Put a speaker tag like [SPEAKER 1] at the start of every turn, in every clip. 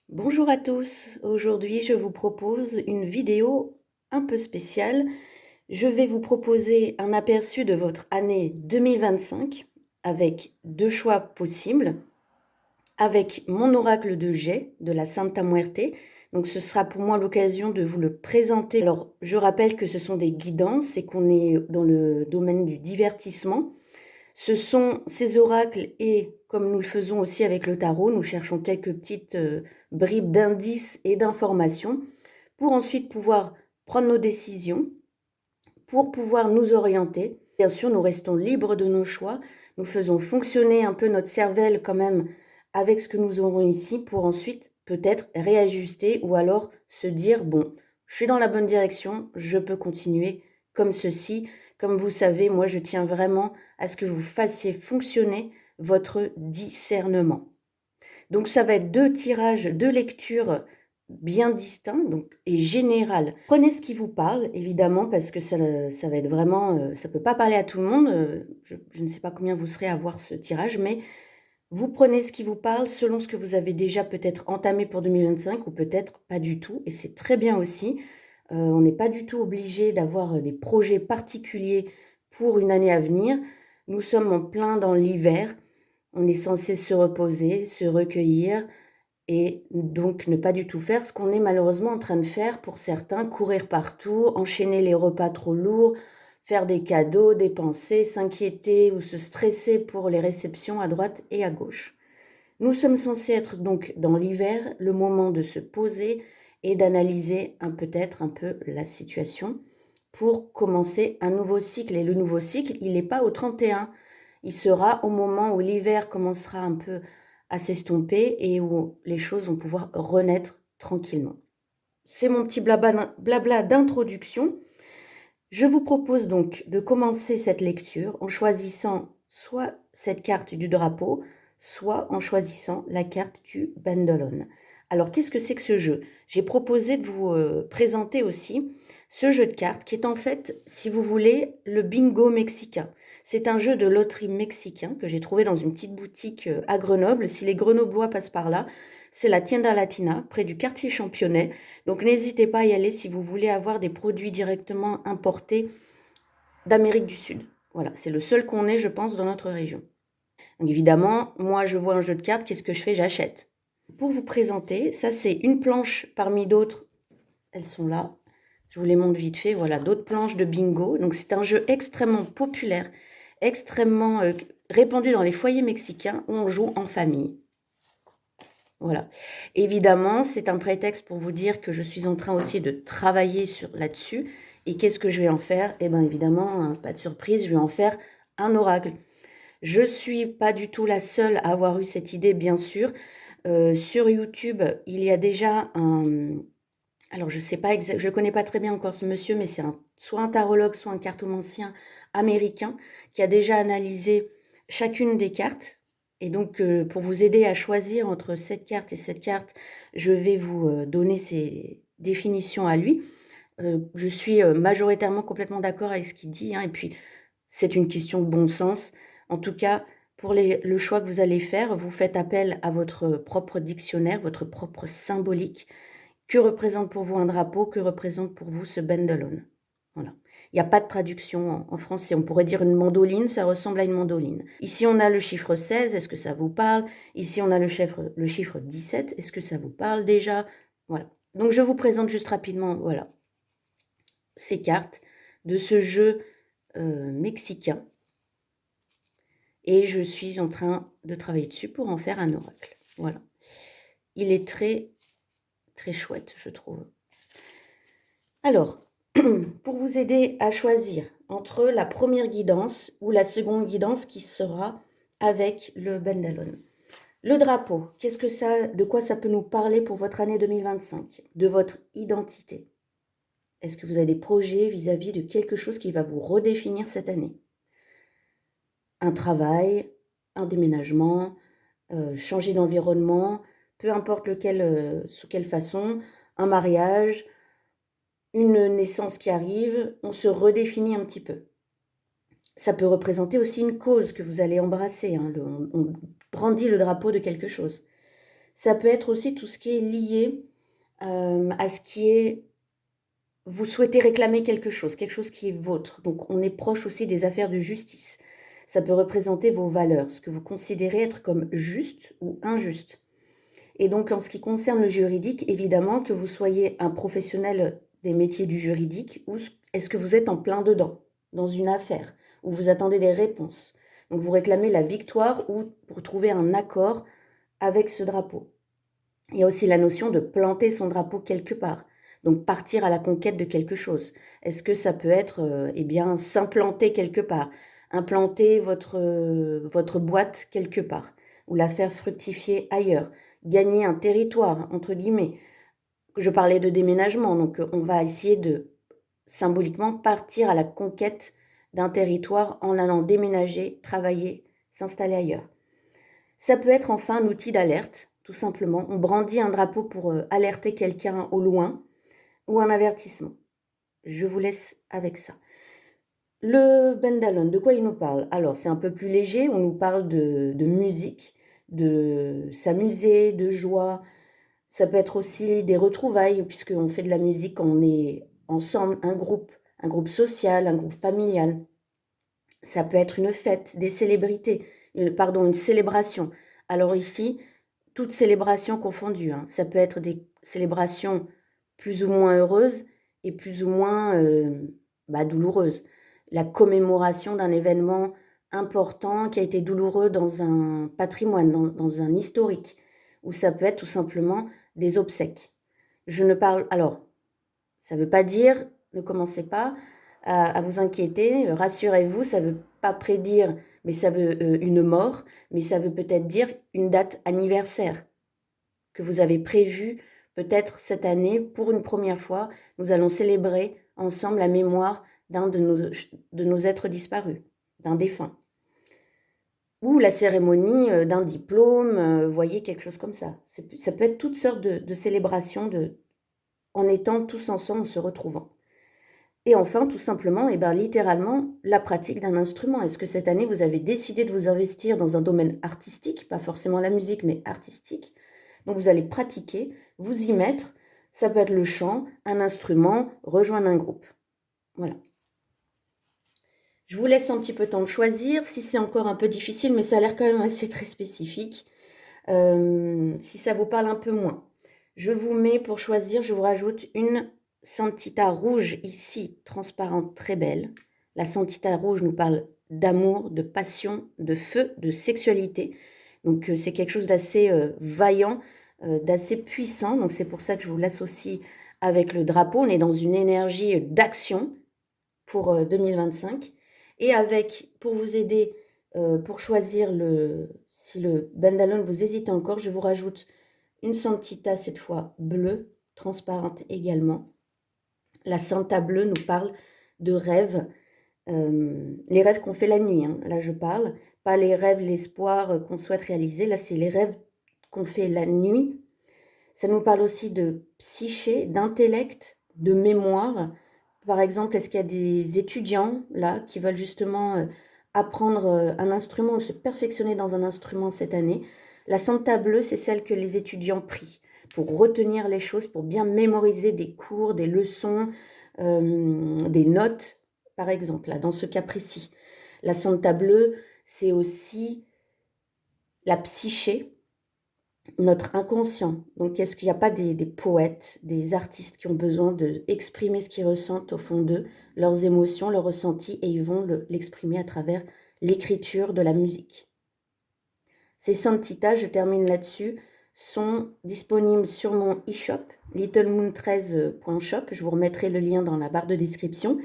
[SPEAKER 1] Bonjour à tous, aujourd'hui je vous propose une vidéo un peu spéciale. Je vais vous proposer un aperçu de votre année 2025 avec deux choix possibles, avec mon oracle de jet de la Santa Muerte. Donc ce sera pour moi l'occasion de vous le présenter. Alors je rappelle que ce sont des guidances et qu'on est dans le domaine du divertissement. Ce sont ces oracles et, comme nous le faisons aussi avec le tarot, nous cherchons quelques petites bribes d'indices et d'informations pour ensuite pouvoir prendre nos décisions, pour pouvoir nous orienter. Bien sûr, nous restons libres de nos choix. Nous faisons fonctionner un peu notre cervelle quand même avec ce que nous aurons ici pour ensuite peut-être réajuster ou alors se dire, bon, je suis dans la bonne direction, je peux continuer comme ceci. Comme vous savez, moi, je tiens vraiment à ce que vous fassiez fonctionner votre discernement. Donc, ça va être deux tirages, deux lectures bien distincts donc, et générales. Prenez ce qui vous parle, évidemment, parce que ça va être vraiment... ça ne peut pas parler à tout le monde. Je ne sais pas combien vous serez à voir ce tirage, mais vous prenez ce qui vous parle selon ce que vous avez déjà peut-être entamé pour 2025 ou peut-être pas du tout. Et c'est très bien aussi. On n'est pas du tout obligé d'avoir des projets particuliers pour une année à venir. Nous sommes en plein dans l'hiver. On est censé se reposer, se recueillir et donc ne pas du tout faire ce qu'on est malheureusement en train de faire pour certains, courir partout, enchaîner les repas trop lourds, faire des cadeaux, dépenser, s'inquiéter ou se stresser pour les réceptions à droite et à gauche. Nous sommes censés être donc dans l'hiver, le moment de se poser et d'analyser peut-être un peu la situation pour commencer un nouveau cycle. Et le nouveau cycle, il n'est pas au 31, il sera au moment où l'hiver commencera un peu à s'estomper et où les choses vont pouvoir renaître tranquillement. C'est mon petit blabla d'introduction. Je vous propose donc de commencer cette lecture en choisissant soit cette carte du drapeau, soit en choisissant la carte du Bandelone. Alors, qu'est-ce que c'est que ce jeu? J'ai proposé de vous présenter aussi ce jeu de cartes qui est en fait, si vous voulez, le bingo mexicain. C'est un jeu de loterie mexicain que j'ai trouvé dans une petite boutique à Grenoble. Si les Grenoblois passent par là, c'est la Tienda Latina, près du quartier Championnet. Donc n'hésitez pas à y aller si vous voulez avoir des produits directement importés d'Amérique du Sud. Voilà, c'est le seul qu'on ait, je pense, dans notre région. Donc évidemment, moi je vois un jeu de cartes, qu'est-ce que je fais? J'achète. Pour vous présenter, ça c'est une planche parmi d'autres, elles sont là. Je vous les montre vite fait, voilà, d'autres planches de bingo. Donc c'est un jeu extrêmement populaire, extrêmement répandu dans les foyers mexicains où on joue en famille. Voilà. Évidemment, c'est un prétexte pour vous dire que je suis en train aussi de travailler là-dessus. Et qu'est-ce que je vais en faire? Eh bien, évidemment, pas de surprise, je vais en faire un oracle. Je ne suis pas du tout la seule à avoir eu cette idée, bien sûr. Sur YouTube, il y a déjà un... Alors, je sais pas je ne connais pas très bien encore ce monsieur, mais c'est soit un tarologue, soit un cartomancien américain qui a déjà analysé chacune des cartes. Et donc, pour vous aider à choisir entre cette carte et cette carte, je vais vous donner ses définitions à lui. Je suis majoritairement complètement d'accord avec ce qu'il dit, hein, et puis c'est une question de bon sens. En tout cas, pour le choix que vous allez faire, vous faites appel à votre propre dictionnaire, votre propre symbolique. Que représente pour vous un drapeau? Que représente pour vous ce Bandelone? Voilà. Il n'y a pas de traduction en français. On pourrait dire une mandoline, ça ressemble à une mandoline. Ici, on a le chiffre 16, est-ce que ça vous parle? Ici, on a le chiffre 17, est-ce que ça vous parle déjà? Voilà. Donc, je vous présente juste rapidement, voilà, ces cartes de ce jeu mexicain. Et je suis en train de travailler dessus pour en faire un oracle. Voilà. Il est très, très chouette, je trouve. Alors, pour vous aider à choisir entre la première guidance ou la seconde guidance qui sera avec le Bandelone. Le drapeau, de quoi ça peut nous parler pour votre année 2025? De votre identité. Est-ce que vous avez des projets vis-à-vis de quelque chose qui va vous redéfinir cette année? Un travail, un déménagement, changer d'environnement, peu importe lequel, sous quelle façon, un mariage, une naissance qui arrive, on se redéfinit un petit peu. Ça peut représenter aussi une cause que vous allez embrasser, hein, on brandit le drapeau de quelque chose. Ça peut être aussi tout ce qui est lié à ce qui est... Vous souhaitez réclamer quelque chose qui est vôtre. Donc on est proche aussi des affaires de justice. Ça peut représenter vos valeurs, ce que vous considérez être comme juste ou injuste. Et donc en ce qui concerne le juridique, évidemment, que vous soyez un professionnel des métiers du juridique ou est-ce que vous êtes en plein dedans, dans une affaire, où vous attendez des réponses. Donc vous réclamez la victoire ou pour trouver un accord avec ce drapeau. Il y a aussi la notion de planter son drapeau quelque part, donc partir à la conquête de quelque chose. Est-ce que ça peut être, eh bien, s'implanter quelque part, implanter votre boîte quelque part, ou la faire fructifier ailleurs, gagner un territoire, entre guillemets. Je parlais de déménagement, donc on va essayer de symboliquement partir à la conquête d'un territoire en allant déménager, travailler, s'installer ailleurs. Ça peut être enfin un outil d'alerte, tout simplement. On brandit un drapeau pour alerter quelqu'un au loin ou un avertissement. Je vous laisse avec ça. Le Bendalon, de quoi il nous parle? Alors, c'est un peu plus léger, on nous parle de musique, de s'amuser, de joie. Ça peut être aussi des retrouvailles, puisqu'on fait de la musique quand on est ensemble, un groupe social, un groupe familial. Ça peut être une fête, des célébrités, une célébration. Alors ici, toutes célébrations confondues, hein. Ça peut être des célébrations plus ou moins heureuses et plus ou moins douloureuses. La commémoration d'un événement important qui a été douloureux dans un patrimoine, dans un historique, ou ça peut être tout simplement des obsèques. Je ne parle... Alors, ça ne veut pas dire, ne commencez pas à vous inquiéter, rassurez-vous, ça ne veut pas prédire, mais ça veut une mort, mais ça veut peut-être dire une date anniversaire que vous avez prévue peut-être cette année pour une première fois. Nous allons célébrer ensemble la mémoire d'un de nos êtres disparus, d'un défunt. Ou la cérémonie d'un diplôme, voyez, quelque chose comme ça. Ça peut être toutes sortes de célébrations en étant tous ensemble, en se retrouvant. Et enfin, tout simplement, littéralement, la pratique d'un instrument. Est-ce que cette année, vous avez décidé de vous investir dans un domaine artistique, pas forcément la musique, mais artistique? Donc, vous allez pratiquer, vous y mettre. Ça peut être le chant, un instrument, rejoindre un groupe. Voilà. Je vous laisse un petit peu de temps de choisir. Si c'est encore un peu difficile, mais ça a l'air quand même assez très spécifique. Si ça vous parle un peu moins. Je vous mets, pour choisir, je vous rajoute une Santita rouge ici, transparente, très belle. La Santita rouge nous parle d'amour, de passion, de feu, de sexualité. Donc c'est quelque chose d'assez vaillant, d'assez puissant. Donc c'est pour ça que je vous l'associe avec le drapeau. On est dans une énergie d'action pour 2025. Et avec, pour vous aider, pour choisir si le Bendalon vous hésitez encore, je vous rajoute une Santita, cette fois bleue, transparente également. La Santa bleue nous parle de rêves, les rêves qu'on fait la nuit, hein. Là je parle, pas les rêves, l'espoir qu'on souhaite réaliser, là c'est les rêves qu'on fait la nuit. Ça nous parle aussi de psyché, d'intellect, de mémoire. Par exemple, est-ce qu'il y a des étudiants là qui veulent justement apprendre un instrument ou se perfectionner dans un instrument cette année? La Santa bleue, c'est celle que les étudiants prient pour retenir les choses, pour bien mémoriser des cours, des leçons, des notes, par exemple, là, dans ce cas précis. La Santa bleue, c'est aussi la psyché, notre inconscient. Donc, est-ce qu'il n'y a pas des poètes, des artistes qui ont besoin d'exprimer ce qu'ils ressentent au fond d'eux, leurs émotions, leurs ressentis, et ils vont l'exprimer à travers l'écriture de la musique. Ces Santita, je termine là-dessus, sont disponibles sur mon e-shop, littlemoon13.shop. Je vous remettrai le lien dans la barre de description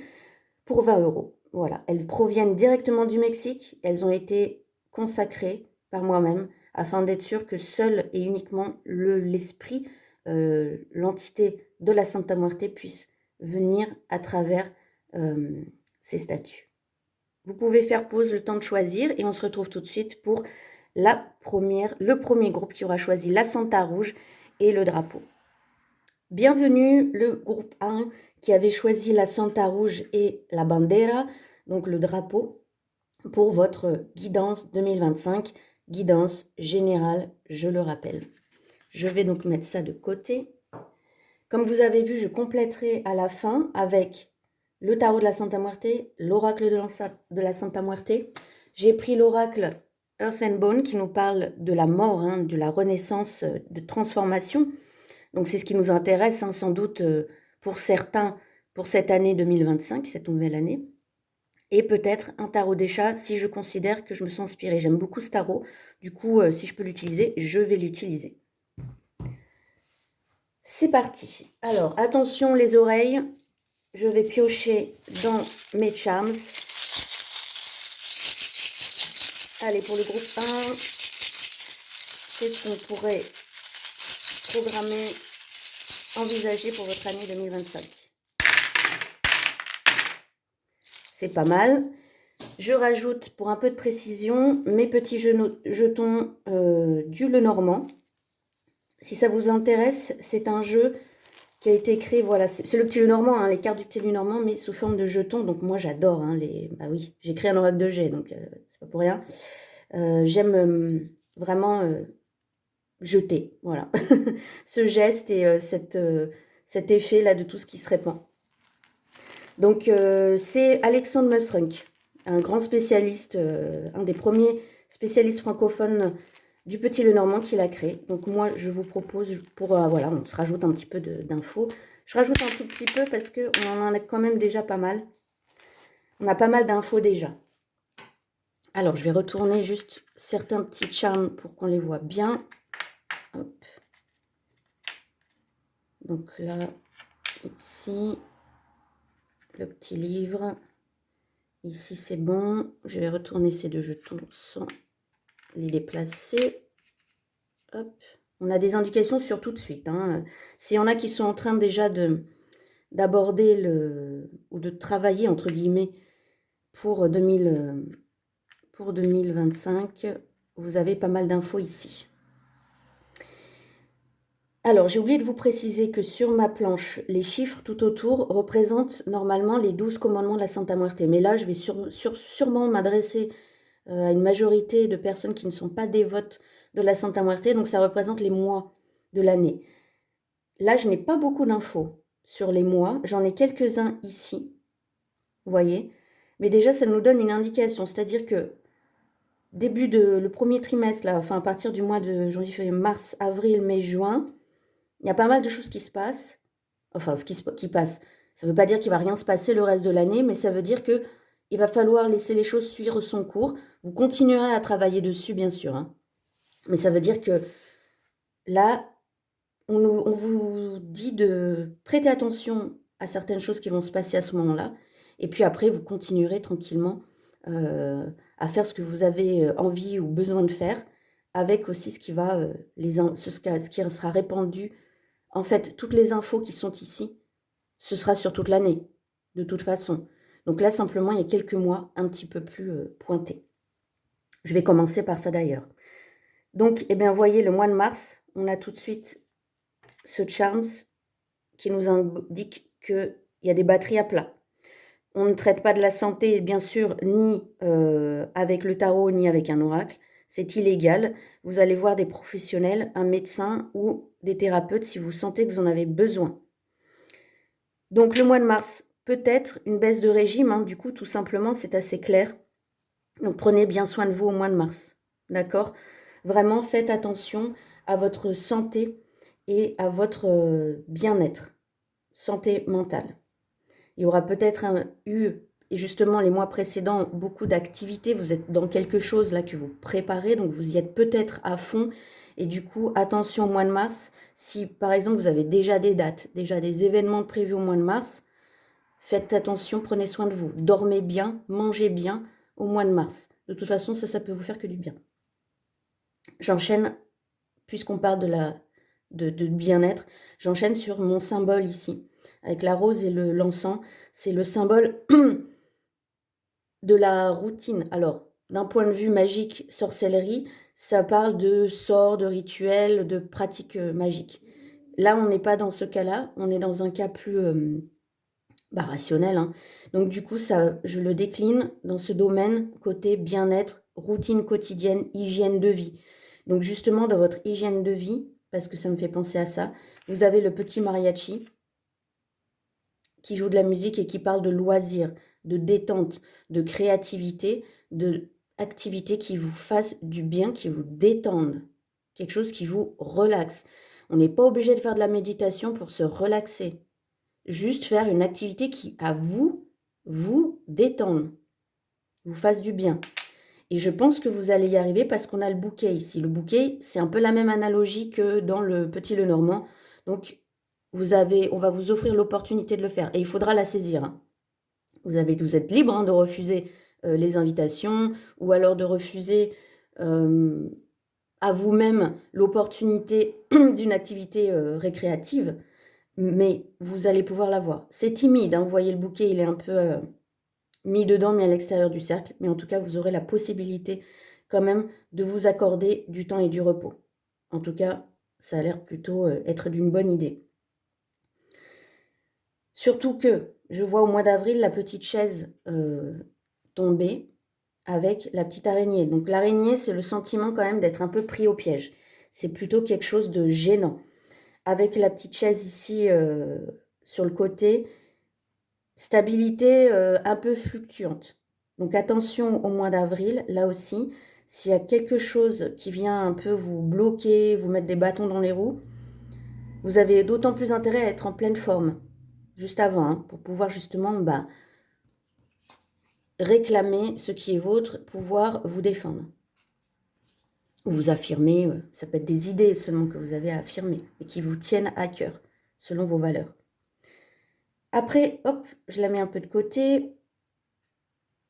[SPEAKER 1] pour 20 €. Voilà, elles proviennent directement du Mexique. Elles ont été consacrées par moi-même afin d'être sûr que seul et uniquement l'esprit, l'entité de la Santa Muerte puisse venir à travers ces statues. Vous pouvez faire pause, le temps de choisir, et on se retrouve tout de suite pour le premier groupe qui aura choisi la Santa rouge et le drapeau. Bienvenue le groupe 1 qui avait choisi la Santa rouge et la bandera, donc le drapeau, pour votre guidance 2025, guidance générale, je le rappelle. Je vais donc mettre ça de côté. Comme vous avez vu, je compléterai à la fin avec le tarot de la Santa Muerte, l'oracle de la Santa Muerte. J'ai pris l'oracle Earth and Bone qui nous parle de la mort, hein, de la renaissance, de transformation. Donc c'est ce qui nous intéresse, hein, sans doute pour certains, pour cette année 2025, cette nouvelle année. Et peut-être un tarot des chats si je considère que je me sens inspirée. J'aime beaucoup ce tarot, du coup si je peux l'utiliser, je vais l'utiliser. C'est parti. Alors attention les oreilles, je vais piocher dans mes charms. Allez, pour le groupe 1, qu'est-ce qu'on pourrait programmer, envisager pour votre année 2025? C'est pas mal. Je rajoute, pour un peu de précision, mes petits jetons du Lenormand. Si ça vous intéresse, c'est un jeu qui a été créé, voilà, c'est le petit Lenormand, hein, les cartes du petit Lenormand, mais sous forme de jetons. Donc moi, j'adore, hein, bah oui, j'ai créé un oracle de jet, donc c'est pas pour rien. J'aime vraiment jeter, voilà, ce geste et cet effet-là de tout ce qui se répand. Donc, c'est Alexandre Musrunk, un grand spécialiste, un des premiers spécialistes francophones du Petit Lenormand qui l'a créé. Donc, moi, je vous propose, voilà, on se rajoute un petit peu d'infos. Je rajoute un tout petit peu parce qu'on en a quand même déjà pas mal. On a pas mal d'infos déjà. Alors, je vais retourner juste certains petits charms pour qu'on les voit bien. Hop. Donc là, ici, le petit livre. Ici, c'est bon. Je vais retourner ces deux jetons sans les déplacer. Hop. On a des indications sur tout de suite, hein. S'il y en a qui sont en train déjà d'aborder ou de travailler, entre guillemets, pour 2025, vous avez pas mal d'infos ici. Alors, j'ai oublié de vous préciser que sur ma planche, les chiffres tout autour représentent normalement les 12 commandements de la Santa Muerte. Mais là, je vais sûrement m'adresser à une majorité de personnes qui ne sont pas dévotes de la Santa Muerte. Donc, ça représente les mois de l'année. Là, je n'ai pas beaucoup d'infos sur les mois. J'en ai quelques-uns ici. Vous voyez? Mais déjà, ça nous donne une indication. C'est-à-dire que le premier trimestre, là, enfin à partir du mois de janvier, février, mars, avril, mai, juin, il y a pas mal de choses qui se passent. Enfin, qui passe. Ça ne veut pas dire qu'il ne va rien se passer le reste de l'année, mais ça veut dire qu'il va falloir laisser les choses suivre son cours. Vous continuerez à travailler dessus, bien sûr, hein. Mais ça veut dire que là, on vous dit de prêter attention à certaines choses qui vont se passer à ce moment-là. Et puis après, vous continuerez tranquillement à faire ce que vous avez envie ou besoin de faire, avec aussi ce qui sera répandu. En fait, toutes les infos qui sont ici, ce sera sur toute l'année, de toute façon. Donc là, simplement, il y a quelques mois un petit peu plus pointés. Je vais commencer par ça d'ailleurs. Donc, eh bien, vous voyez, le mois de mars, on a tout de suite ce charms qui nous indique qu'il y a des batteries à plat. On ne traite pas de la santé, bien sûr, ni avec le tarot, ni avec un oracle. C'est illégal. Vous allez voir des professionnels, un médecin ou des thérapeutes si vous sentez que vous en avez besoin. Donc le mois de mars, peut-être une baisse de régime, hein, du coup, tout simplement, c'est assez clair. Donc prenez bien soin de vous au mois de mars, d'accord? Vraiment, faites attention à votre santé et à votre bien-être, santé mentale. Il y aura peut-être et justement les mois précédents, beaucoup d'activités. Vous êtes dans quelque chose là que vous préparez, donc vous y êtes peut-être à fond. Et du coup, attention au mois de mars. Si par exemple vous avez déjà des dates, déjà des événements prévus au mois de mars, faites attention, prenez soin de vous. Dormez bien, mangez bien au mois de mars. De toute façon, ça peut vous faire que du bien. J'enchaîne, puisqu'on parle de bien-être, j'enchaîne sur mon symbole ici. Avec la rose et l'encens, c'est le symbole de la routine. Alors, d'un point de vue magique, sorcellerie, ça parle de sorts, de rituels, de pratiques magiques. Là, on n'est pas dans ce cas-là, on est dans un cas plus rationnel, hein. Donc du coup, je le décline dans ce domaine côté bien-être, routine quotidienne, hygiène de vie. Donc justement, dans votre hygiène de vie, parce que ça me fait penser à ça. Vous avez le petit mariachi qui joue de la musique et qui parle de loisirs, de détente, de créativité, de activités qui vous fassent du bien, qui vous détendent, quelque chose qui vous relaxe. On n'est pas obligé de faire de la méditation pour se relaxer. Juste faire une activité qui, à vous, vous détende, vous fasse du bien. Et je pense que vous allez y arriver parce qu'on a le bouquet ici. Le bouquet, c'est un peu la même analogie que dans le Petit Lenormand. Donc, on va vous offrir l'opportunité de le faire. Et il faudra la saisir. Hein. Vous êtes libre hein, de refuser les invitations ou alors de refuser à vous-même l'opportunité d'une activité récréative. Mais vous allez pouvoir l'avoir. C'est timide. Hein, vous voyez, le bouquet, il est un peu mis dedans, mis à l'extérieur du cercle. Mais en tout cas, vous aurez la possibilité quand même de vous accorder du temps et du repos. En tout cas, ça a l'air plutôt être d'une bonne idée. Surtout que je vois au mois d'avril la petite chaise tomber avec la petite araignée. Donc l'araignée, c'est le sentiment quand même d'être un peu pris au piège. C'est plutôt quelque chose de gênant. Avec la petite chaise ici sur le côté, stabilité un peu fluctuante. Donc attention au mois d'avril, là aussi, s'il y a quelque chose qui vient un peu vous bloquer, vous mettre des bâtons dans les roues, vous avez d'autant plus intérêt à être en pleine forme, juste avant, hein, pour pouvoir justement réclamer ce qui est vôtre, pouvoir vous défendre. Ou vous affirmer, ça peut être des idées seulement que vous avez à affirmer, et qui vous tiennent à cœur, selon vos valeurs. Après, hop, je la mets un peu de côté.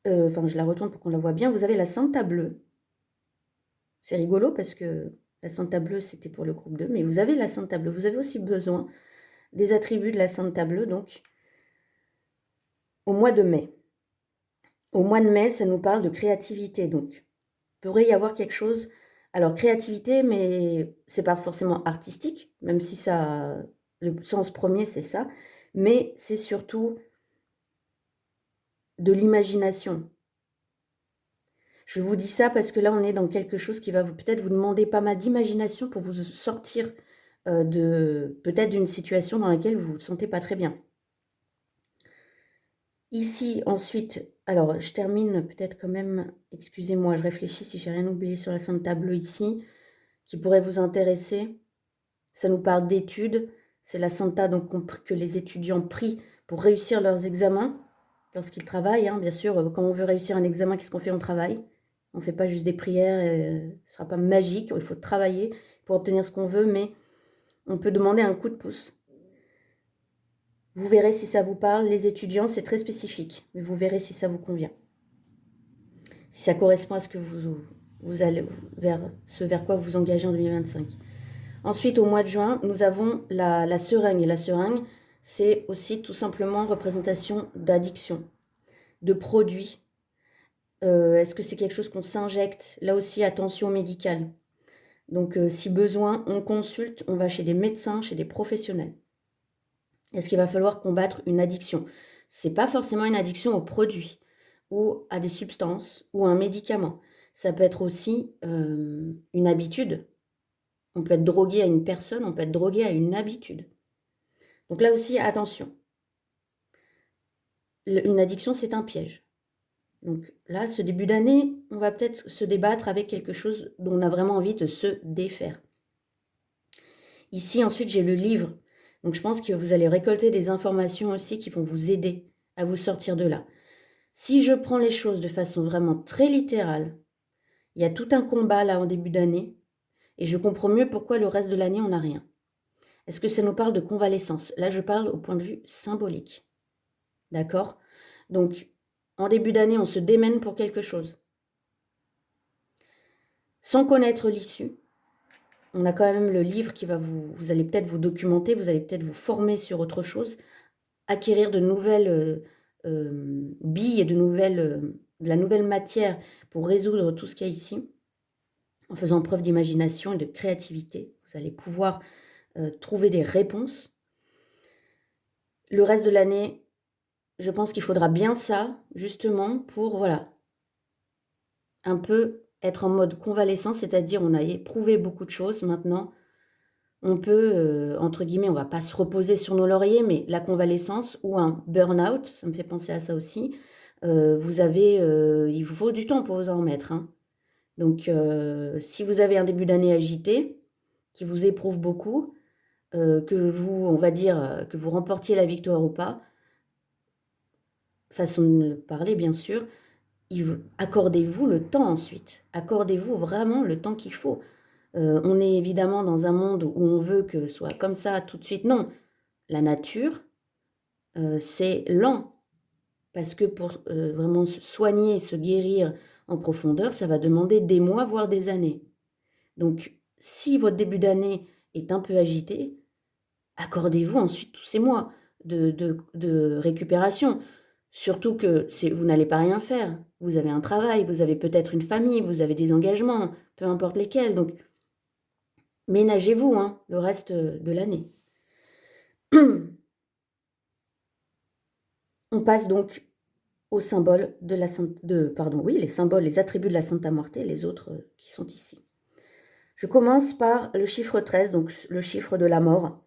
[SPEAKER 1] Enfin, je la retourne pour qu'on la voit bien. Vous avez la Santa bleue. C'est rigolo parce que la Santa bleue, c'était pour le groupe 2, mais vous avez la Santa bleue. Vous avez aussi besoin des attributs de la Santa bleue, donc, au mois de mai. Au mois de mai, ça nous parle de créativité, donc. Il pourrait y avoir quelque chose... Alors, créativité, mais c'est pas forcément artistique, même si ça... Le sens premier, c'est ça. Mais c'est surtout de l'imagination. Je vous dis ça parce que là, on est dans quelque chose qui va peut-être vous demander pas mal d'imagination pour vous sortir peut-être d'une situation dans laquelle vous ne vous sentez pas très bien. Ici, ensuite, alors je termine peut-être quand même, excusez-moi, je réfléchis si j'ai rien oublié sur la Santa bleue ici, qui pourrait vous intéresser. Ça nous parle d'études. C'est la Santa donc, que les étudiants prient pour réussir leurs examens lorsqu'ils travaillent. Hein, bien sûr, quand on veut réussir un examen, qu'est-ce qu'on fait? On travaille. On ne fait pas juste des prières, ce ne sera pas magique. Il faut travailler pour obtenir ce qu'on veut, mais on peut demander un coup de pouce. Vous verrez si ça vous parle. Les étudiants, c'est très spécifique, mais vous verrez si ça vous convient. Si ça correspond à ce que vous allez vers quoi vous vous engagez en 2025. Ensuite, au mois de juin, nous avons la seringue. Et la seringue, c'est aussi tout simplement représentation d'addiction, de produits. Est-ce que c'est quelque chose qu'on s'injecte? Là aussi, attention médicale. Donc, si besoin, on consulte, on va chez des médecins, chez des professionnels. Est-ce qu'il va falloir combattre une addiction? Ce n'est pas forcément une addiction aux produits ou à des substances ou à un médicament. Ça peut être aussi une habitude. On peut être drogué à une personne, on peut être drogué à une habitude. Donc là aussi, attention. Une addiction, c'est un piège. Donc là, ce début d'année, on va peut-être se débattre avec quelque chose dont on a vraiment envie de se défaire. Ici, ensuite, j'ai le livre. Donc je pense que vous allez récolter des informations aussi qui vont vous aider à vous sortir de là. Si je prends les choses de façon vraiment très littérale, il y a tout un combat là en début d'année et je comprends mieux pourquoi le reste de l'année, on n'a rien. Est-ce que ça nous parle de convalescence? Là, je parle au point de vue symbolique. D'accord? Donc, en début d'année, on se démène pour quelque chose. Sans connaître l'issue, on a quand même le livre qui va vous allez peut-être vous documenter, vous allez peut-être vous former sur autre chose, acquérir de nouvelles billes et de la nouvelle matière pour résoudre tout ce qu'il y a ici. En faisant preuve d'imagination et de créativité, vous allez pouvoir trouver des réponses. Le reste de l'année, je pense qu'il faudra bien ça, justement, pour, voilà, un peu être en mode convalescent, c'est-à-dire on a éprouvé beaucoup de choses. Maintenant, on peut, entre guillemets, on va pas se reposer sur nos lauriers, mais la convalescence ou un burn-out, ça me fait penser à ça aussi, il vous faut du temps pour vous en remettre, hein. Donc si vous avez un début d'année agité, qui vous éprouve beaucoup, que vous, on va dire, que vous remportiez la victoire ou pas, façon de parler bien sûr, accordez-vous le temps ensuite. Accordez-vous vraiment le temps qu'il faut. On est évidemment dans un monde où on veut que ce soit comme ça tout de suite. Non, la nature, c'est lent. Parce que pour vraiment se soigner, se guérir en profondeur, ça va demander des mois, voire des années. Donc, si votre début d'année est un peu agité, accordez-vous ensuite tous ces mois de récupération. Surtout que vous n'allez pas rien faire. Vous avez un travail, vous avez peut-être une famille, vous avez des engagements, peu importe lesquels. Donc, ménagez-vous, hein, le reste de l'année. On passe donc aux symboles de la les symboles, les attributs de la Santa Muerte, les autres qui sont ici. Je commence par le chiffre 13, donc le chiffre de la mort.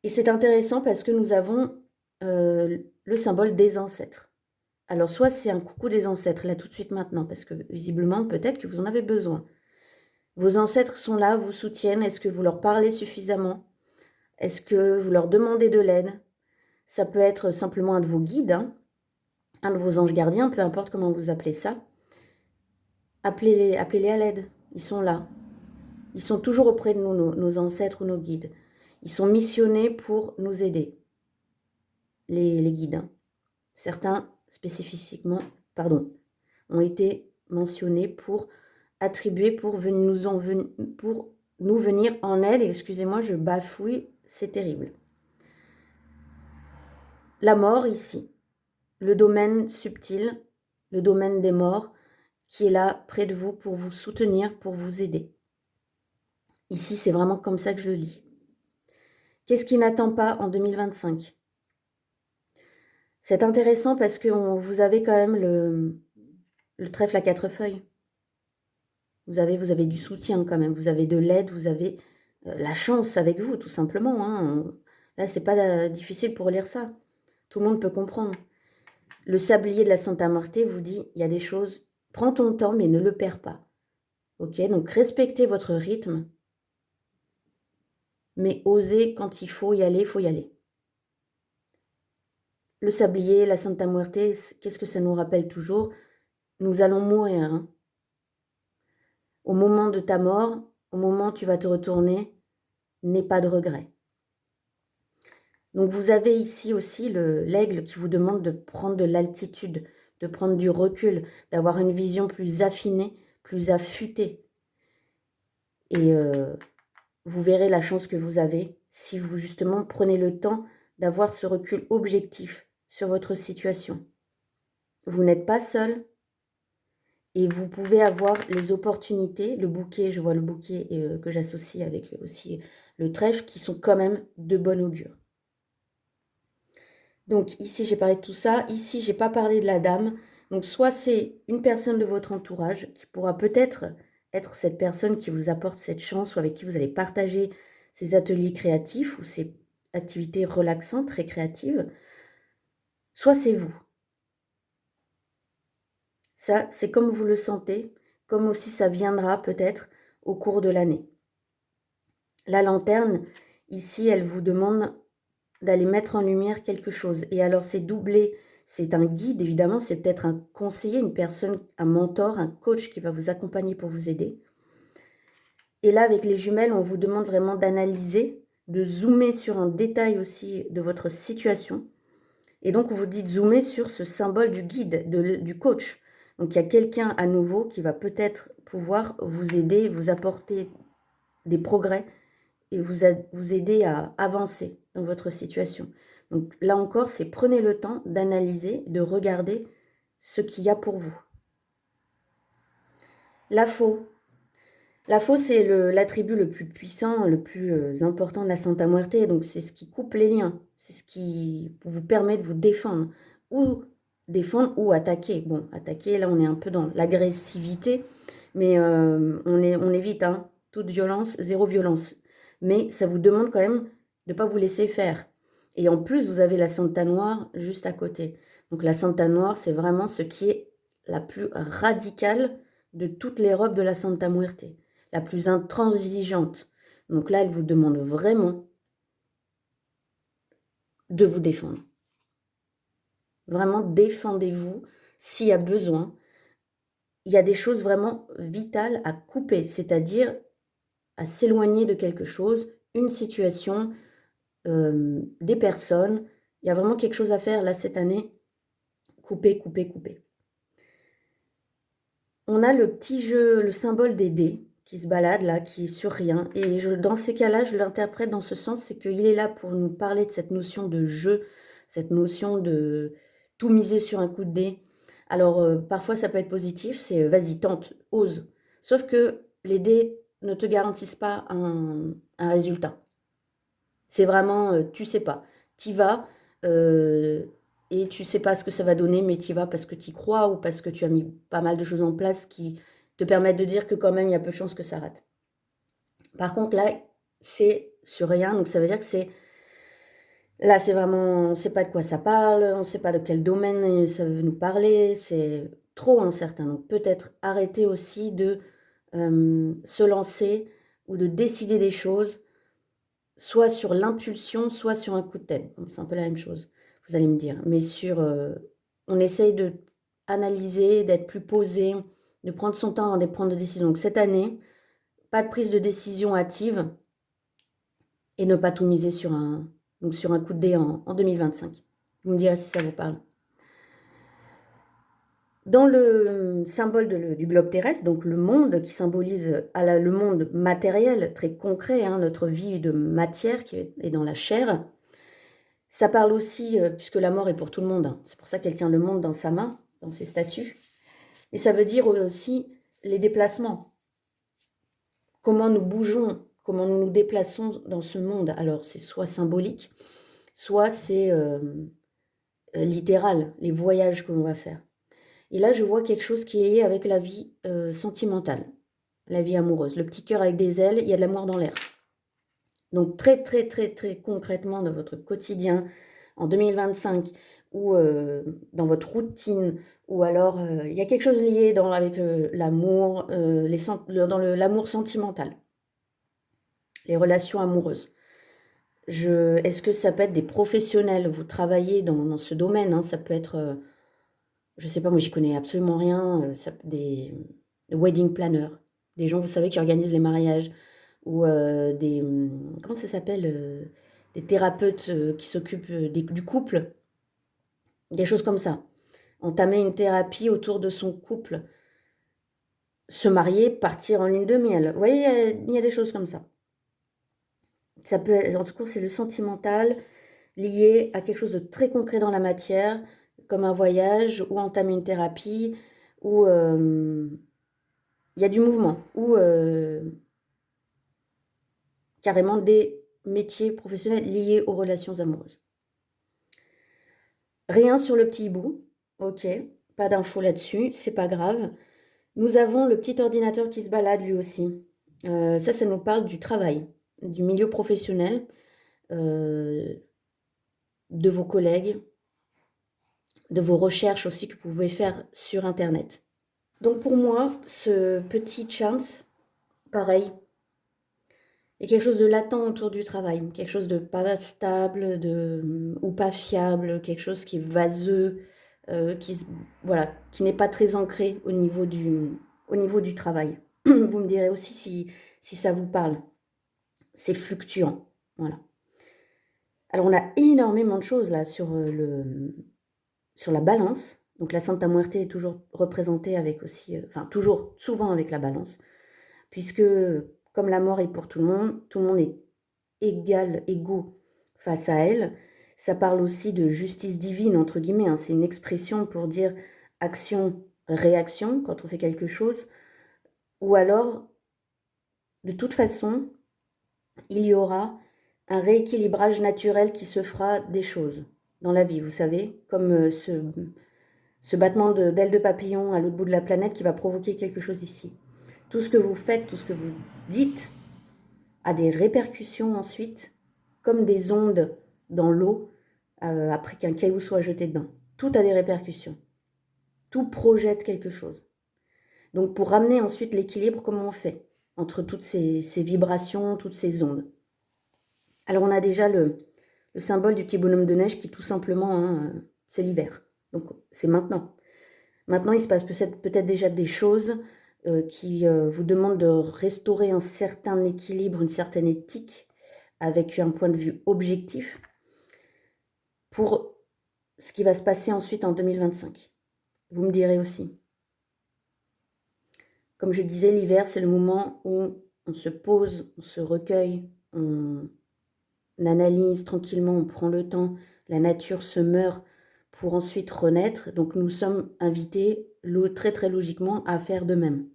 [SPEAKER 1] Et c'est intéressant parce que nous avons le symbole des ancêtres. Alors, soit c'est un coucou des ancêtres, là tout de suite maintenant, parce que visiblement, peut-être que vous en avez besoin. Vos ancêtres sont là, vous soutiennent. Est-ce que vous leur parlez suffisamment? Est-ce que vous leur demandez de l'aide? Ça peut être simplement un de vos guides, hein, un de vos anges gardiens, peu importe comment vous appelez ça. Appelez-les à l'aide. Ils sont là. Ils sont toujours auprès de nous, nos ancêtres ou nos guides. Ils sont missionnés pour nous aider, les guides, hein. Certains spécifiquement, ont été mentionnés pour attribuer, pour nous venir en aide. Excusez-moi, je bafouille, c'est terrible. La mort ici, le domaine subtil, le domaine des morts, qui est là près de vous pour vous soutenir, pour vous aider. Ici, c'est vraiment comme ça que je le lis. Qu'est-ce qui n'attend pas en 2025? C'est intéressant parce que vous avez quand même le trèfle à 4 feuilles. Vous avez du soutien quand même, vous avez de l'aide, vous avez la chance avec vous, tout simplement, hein. Là, c'est pas difficile pour lire ça. Tout le monde peut comprendre. Le sablier de la Santa Muerte vous dit, il y a des choses, prends ton temps, mais ne le perds pas. Ok, donc respectez votre rythme, mais osez quand il faut y aller, il faut y aller. Le sablier, la Santa Muerte, qu'est-ce que ça nous rappelle toujours? Nous allons mourir, hein. Au moment de ta mort, au moment où tu vas te retourner, n'aie pas de regret. Donc vous avez ici aussi l'aigle qui vous demande de prendre de l'altitude, de prendre du recul, d'avoir une vision plus affinée, plus affûtée. Et vous verrez la chance que vous avez si vous justement prenez le temps d'avoir ce recul objectif sur votre situation. Vous n'êtes pas seul et vous pouvez avoir les opportunités, le bouquet, je vois le bouquet que j'associe avec aussi le trèfle, qui sont quand même de bon augure. Donc ici, j'ai parlé de tout ça. Ici, j'ai pas parlé de la dame. Donc soit c'est une personne de votre entourage qui pourra peut-être être cette personne qui vous apporte cette chance ou avec qui vous allez partager ces ateliers créatifs ou ces activités relaxantes, récréatives. Soit c'est vous. Ça, c'est comme vous le sentez, comme aussi ça viendra peut-être au cours de l'année. La lanterne, ici, elle vous demande d'aller mettre en lumière quelque chose. Et alors, c'est doublé, c'est un guide, évidemment, c'est peut-être un conseiller, une personne, un mentor, un coach qui va vous accompagner pour vous aider. Et là, avec les jumelles, on vous demande vraiment d'analyser, de zoomer sur un détail aussi de votre situation. Et donc, vous dites zoomer sur ce symbole du guide, du coach. Donc, il y a quelqu'un à nouveau qui va peut-être pouvoir vous aider, vous apporter des progrès et vous aider à avancer dans votre situation. Donc là encore, c'est prenez le temps d'analyser, de regarder ce qu'il y a pour vous. La faux. La faux, c'est l'attribut le plus puissant, le plus important de la Santa Muerte. Donc c'est ce qui coupe les liens. C'est ce qui vous permet de vous défendre. Ou défendre ou attaquer. Bon, attaquer, là on est un peu dans l'agressivité. Mais on évite, hein, toute violence, zéro violence. mais ça vous demande quand même de ne pas vous laisser faire. Et en plus, vous avez la Santa Noire juste à côté. Donc la Santa Noire, c'est vraiment ce qui est la plus radicale de toutes les robes de la Santa Muerte, la plus intransigeante. Donc là, elle vous demande vraiment de vous défendre. Vraiment, défendez-vous s'il y a besoin. Il y a des choses vraiment vitales à couper, c'est-à-dire à s'éloigner de quelque chose, une situation, des personnes. Il y a vraiment quelque chose à faire là cette année. Couper, couper, couper. On a le petit jeu, le symbole des dés qui se balade là, qui est sur rien. Et dans ces cas-là, je l'interprète dans ce sens, c'est qu'il est là pour nous parler de cette notion de jeu, cette notion de tout miser sur un coup de dé. Alors, parfois, ça peut être positif, c'est vas-y, tente, ose. Sauf que les dés ne te garantissent pas un résultat. C'est vraiment, tu sais pas. Tu y vas et tu sais pas ce que ça va donner, mais tu y vas parce que tu y crois ou parce que tu as mis pas mal de choses en place qui te permettent de dire que quand même, il y a peu de chances que ça rate. Par contre, là, c'est sur rien, donc ça veut dire que c'est... Là, c'est vraiment... On ne sait pas de quoi ça parle, on ne sait pas de quel domaine ça veut nous parler, c'est trop incertain. Donc peut-être arrêter aussi de se lancer ou de décider des choses soit sur l'impulsion, soit sur un coup de tête. C'est un peu la même chose, vous allez me dire. Mais on essaye de analyser, d'être plus posé, de prendre son temps avant de prendre des décisions. Donc cette année, pas de prise de décision hâtive et ne pas tout miser sur un coup de dé en 2025. Vous me direz si ça vous parle. Dans le symbole du globe terrestre, donc le monde qui symbolise le monde matériel, très concret, hein, notre vie de matière qui est dans la chair, ça parle aussi, puisque la mort est pour tout le monde, hein, c'est pour ça qu'elle tient le monde dans sa main, dans ses statues. Et ça veut dire aussi les déplacements. Comment nous bougeons, comment nous nous déplaçons dans ce monde. Alors c'est soit symbolique, soit c'est littéral, les voyages que l'on va faire. Et là, je vois quelque chose qui est lié avec la vie sentimentale, la vie amoureuse. Le petit cœur avec des ailes, il y a de l'amour dans l'air. Donc très, très, très, très concrètement dans votre quotidien, en 2025, ou dans votre routine, ou alors il y a quelque chose lié avec l'amour, dans l'amour sentimental, les relations amoureuses. Est-ce que ça peut être des professionnels? Vous travaillez dans ce domaine, hein, ça peut être... je sais pas, moi j'y connais absolument rien, des wedding planners, des gens, vous savez, qui organisent les mariages, ou comment ça s'appelle, des thérapeutes qui s'occupent du couple, des choses comme ça. Entamer une thérapie autour de son couple, se marier, partir en lune de miel. Vous voyez, il y a des choses comme ça. Ça peut être, en tout cas, c'est le sentimental lié à quelque chose de très concret dans la matière, comme un voyage, ou entamer une thérapie, ou il y a du mouvement, ou carrément des métiers professionnels liés aux relations amoureuses. Rien sur le petit hibou, ok, pas d'infos là-dessus, c'est pas grave. Nous avons le petit ordinateur qui se balade lui aussi. Ça nous parle du travail, du milieu professionnel, de vos collègues, de vos recherches aussi que vous pouvez faire sur Internet. Donc pour moi, ce petit chance, pareil, il y a quelque chose de latent autour du travail, quelque chose de pas stable, ou pas fiable, quelque chose qui est vaseux, voilà, qui n'est pas très ancré au niveau du travail. Vous me direz aussi si ça vous parle. C'est fluctuant, voilà. Alors on a énormément de choses là sur la balance. Donc la Santa Muerte est toujours représentée avec aussi, toujours, souvent avec la balance, puisque comme la mort est pour tout le monde est égaux face à elle. Ça parle aussi de justice divine, entre guillemets, hein. C'est une expression pour dire action-réaction quand on fait quelque chose. Ou alors, de toute façon, il y aura un rééquilibrage naturel qui se fera des choses dans la vie, vous savez, comme ce battement d'ailes de papillon à l'autre bout de la planète qui va provoquer quelque chose ici. Tout ce que vous faites, tout ce que vous dites, a des répercussions ensuite, comme des ondes dans l'eau après qu'un caillou soit jeté dedans. Tout a des répercussions. Tout projette quelque chose. Donc pour ramener ensuite l'équilibre, comment on fait entre toutes ces vibrations, toutes ces ondes? Alors on a déjà le symbole du petit bonhomme de neige qui tout simplement, hein, c'est l'hiver. Donc c'est maintenant. Maintenant il se passe peut-être déjà des choses qui vous demandent de restaurer un certain équilibre, une certaine éthique, avec un point de vue objectif, pour ce qui va se passer ensuite en 2025. Vous me direz aussi. Comme je disais, l'hiver, c'est le moment où on se pose, on se recueille, on analyse tranquillement, on prend le temps, la nature se meurt pour ensuite renaître. Donc nous sommes invités très très logiquement à faire de même.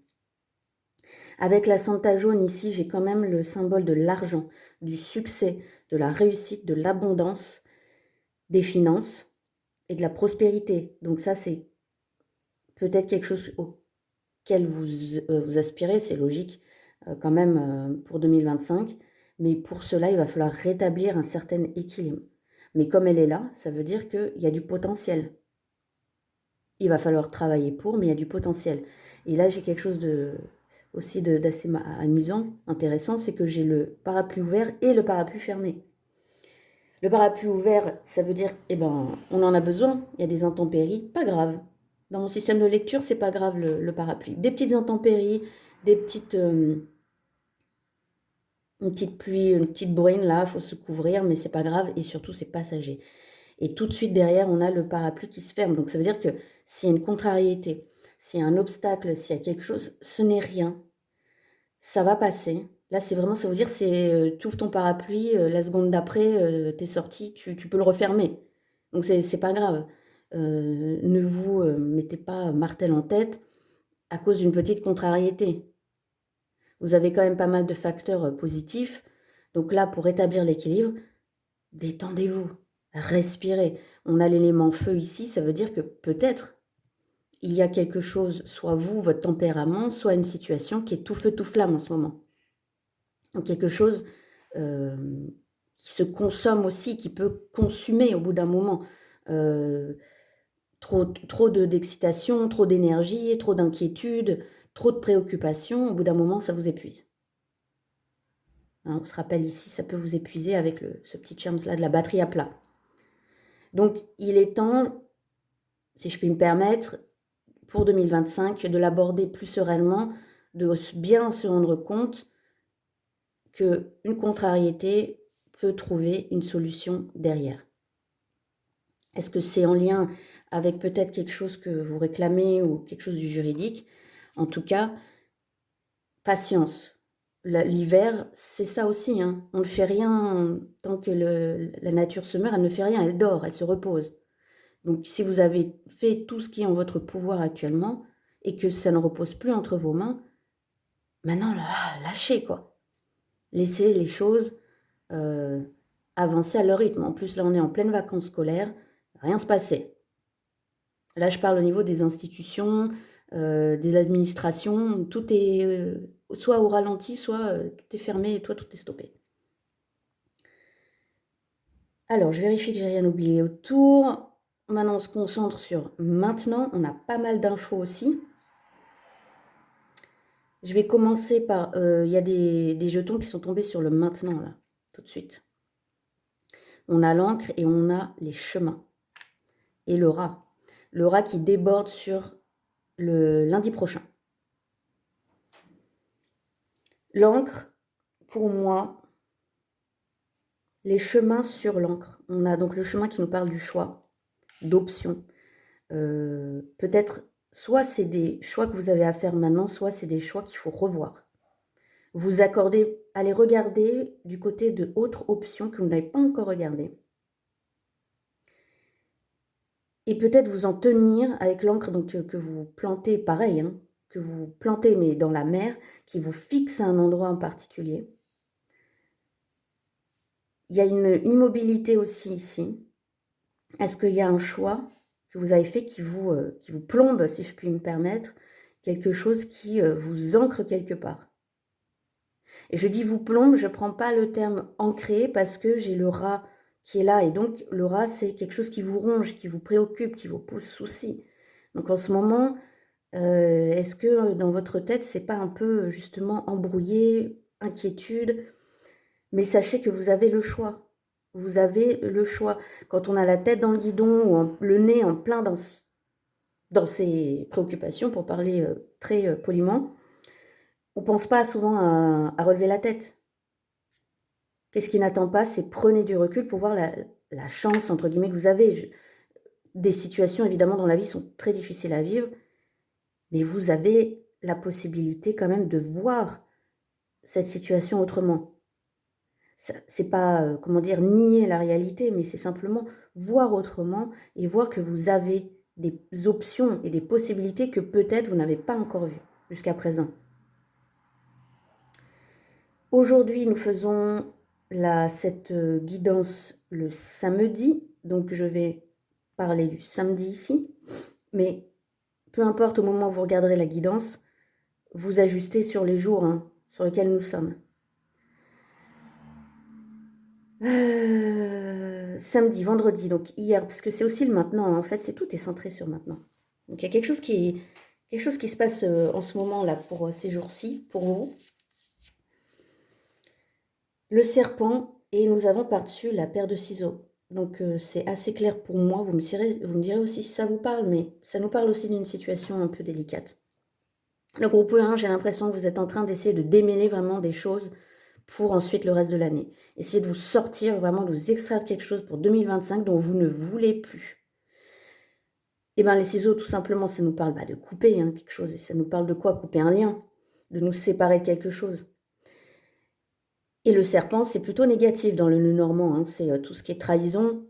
[SPEAKER 1] Avec la Santa jaune ici, j'ai quand même le symbole de l'argent, du succès, de la réussite, de l'abondance, des finances et de la prospérité. Donc ça, c'est peut-être quelque chose auquel vous aspirez, c'est logique quand même pour 2025. Mais pour cela, il va falloir rétablir un certain équilibre. Mais comme elle est là, ça veut dire qu'il y a du potentiel. Il va falloir travailler pour, mais il y a du potentiel. Et là, j'ai quelque chose aussi d'assez amusant, intéressant, c'est que j'ai le parapluie ouvert et le parapluie fermé. Le parapluie ouvert, ça veut dire, on en a besoin, il y a des intempéries, pas grave. Dans mon système de lecture, c'est pas grave le parapluie. Des petites intempéries, des petites... une petite pluie, une petite bruine, là, il faut se couvrir, mais c'est pas grave, et surtout, c'est passager. Et tout de suite derrière, on a le parapluie qui se ferme. Donc ça veut dire que s'il y a une contrariété, s'il y a un obstacle, s'il y a quelque chose, ce n'est rien. Ça va passer. Là, c'est vraiment, ça veut dire, tu ouvres ton parapluie, la seconde d'après, t'es sorti, tu peux le refermer. Donc c'est pas grave. Ne vous mettez pas martel en tête à cause d'une petite contrariété. Vous avez quand même pas mal de facteurs positifs. Donc là, pour rétablir l'équilibre, détendez-vous, respirez. On a l'élément feu ici, ça veut dire que peut-être il y a quelque chose, soit vous, votre tempérament, soit une situation qui est tout feu, tout flamme en ce moment. Donc quelque chose qui se consomme aussi, qui peut consumer au bout d'un moment. Trop d'excitation, trop d'énergie, trop d'inquiétude, trop de préoccupations, au bout d'un moment, ça vous épuise. Hein, on se rappelle ici, ça peut vous épuiser avec ce petit charms-là de la batterie à plat. Donc, il est temps, si je puis me permettre, pour 2025, de l'aborder plus sereinement, de bien se rendre compte qu'une contrariété peut trouver une solution derrière. Est-ce que c'est en lien avec peut-être quelque chose que vous réclamez ou quelque chose du juridique? En tout cas, patience. L'hiver, c'est ça aussi, hein. On ne fait rien tant que la nature se meurt, elle ne fait rien, elle dort, elle se repose. Donc si vous avez fait tout ce qui est en votre pouvoir actuellement et que ça ne repose plus entre vos mains, maintenant, lâchez quoi. Laissez les choses avancer à leur rythme. En plus, là, on est en pleine vacances scolaires, rien se passait. Là, je parle au niveau des institutions, des administrations, tout est soit au ralenti, soit tout est fermé, toi, tout est stoppé. Alors, je vérifie que j'ai rien oublié autour. Maintenant, on se concentre sur maintenant. On a pas mal d'infos aussi. Je vais commencer par... Il y a des jetons qui sont tombés sur le maintenant, là, tout de suite. On a l'encre et on a les chemins. Et le rat. Le rat qui déborde sur le lundi prochain. L'encre, pour moi, les chemins sur l'encre. On a donc le chemin qui nous parle du choix, d'options. Peut-être, soit c'est des choix que vous avez à faire maintenant, soit c'est des choix qu'il faut revoir. Vous accordez, allez regarder du côté de autres options que vous n'avez pas encore regardées. Et peut-être vous en tenir avec l'encre que vous plantez, pareil, hein, que vous plantez mais dans la mer, qui vous fixe à un endroit en particulier. Il y a une immobilité aussi ici. Est-ce qu'il y a un choix que vous avez fait qui vous plombe, si je puis me permettre, quelque chose qui vous ancre quelque part? Et je dis vous plombe, je ne prends pas le terme ancré parce que j'ai le rat qui est là. Et donc, le rat, c'est quelque chose qui vous ronge, qui vous préoccupe, qui vous pose souci. Donc, en ce moment, est-ce que dans votre tête, c'est pas un peu justement embrouillé, inquiétude? Mais sachez que vous avez le choix. Vous avez le choix. Quand on a la tête dans le guidon ou le nez en plein dans ses préoccupations, pour parler très poliment, on ne pense pas souvent à relever la tête. Qu'est-ce qui n'attend pas, c'est prenez du recul pour voir la chance, entre guillemets, que vous avez. Des situations, évidemment, dans la vie sont très difficiles à vivre, mais vous avez la possibilité quand même de voir cette situation autrement. C'est pas, comment dire, nier la réalité, mais c'est simplement voir autrement et voir que vous avez des options et des possibilités que peut-être vous n'avez pas encore vues jusqu'à présent. Aujourd'hui, nous faisons cette guidance le samedi, donc je vais parler du samedi ici, mais peu importe au moment où vous regarderez la guidance, vous ajustez sur les jours sur lesquels nous sommes. Samedi, vendredi, donc hier, parce que c'est aussi le maintenant, en fait, tout est centré sur maintenant. Donc il y a quelque chose qui se passe en ce moment là pour ces jours-ci, pour vous. Le serpent, et nous avons par-dessus la paire de ciseaux. Donc c'est assez clair pour moi, vous me direz aussi si ça vous parle, mais ça nous parle aussi d'une situation un peu délicate. Le groupe 1, j'ai l'impression que vous êtes en train d'essayer de démêler vraiment des choses pour ensuite le reste de l'année. Essayez de vous sortir, vraiment de vous extraire quelque chose pour 2025 dont vous ne voulez plus. Et bien les ciseaux, tout simplement, ça nous parle de couper quelque chose. Et ça nous parle de quoi? Couper un lien, de nous séparer de quelque chose. Et le serpent, c'est plutôt négatif dans le nœud normand. C'est tout ce qui est trahison,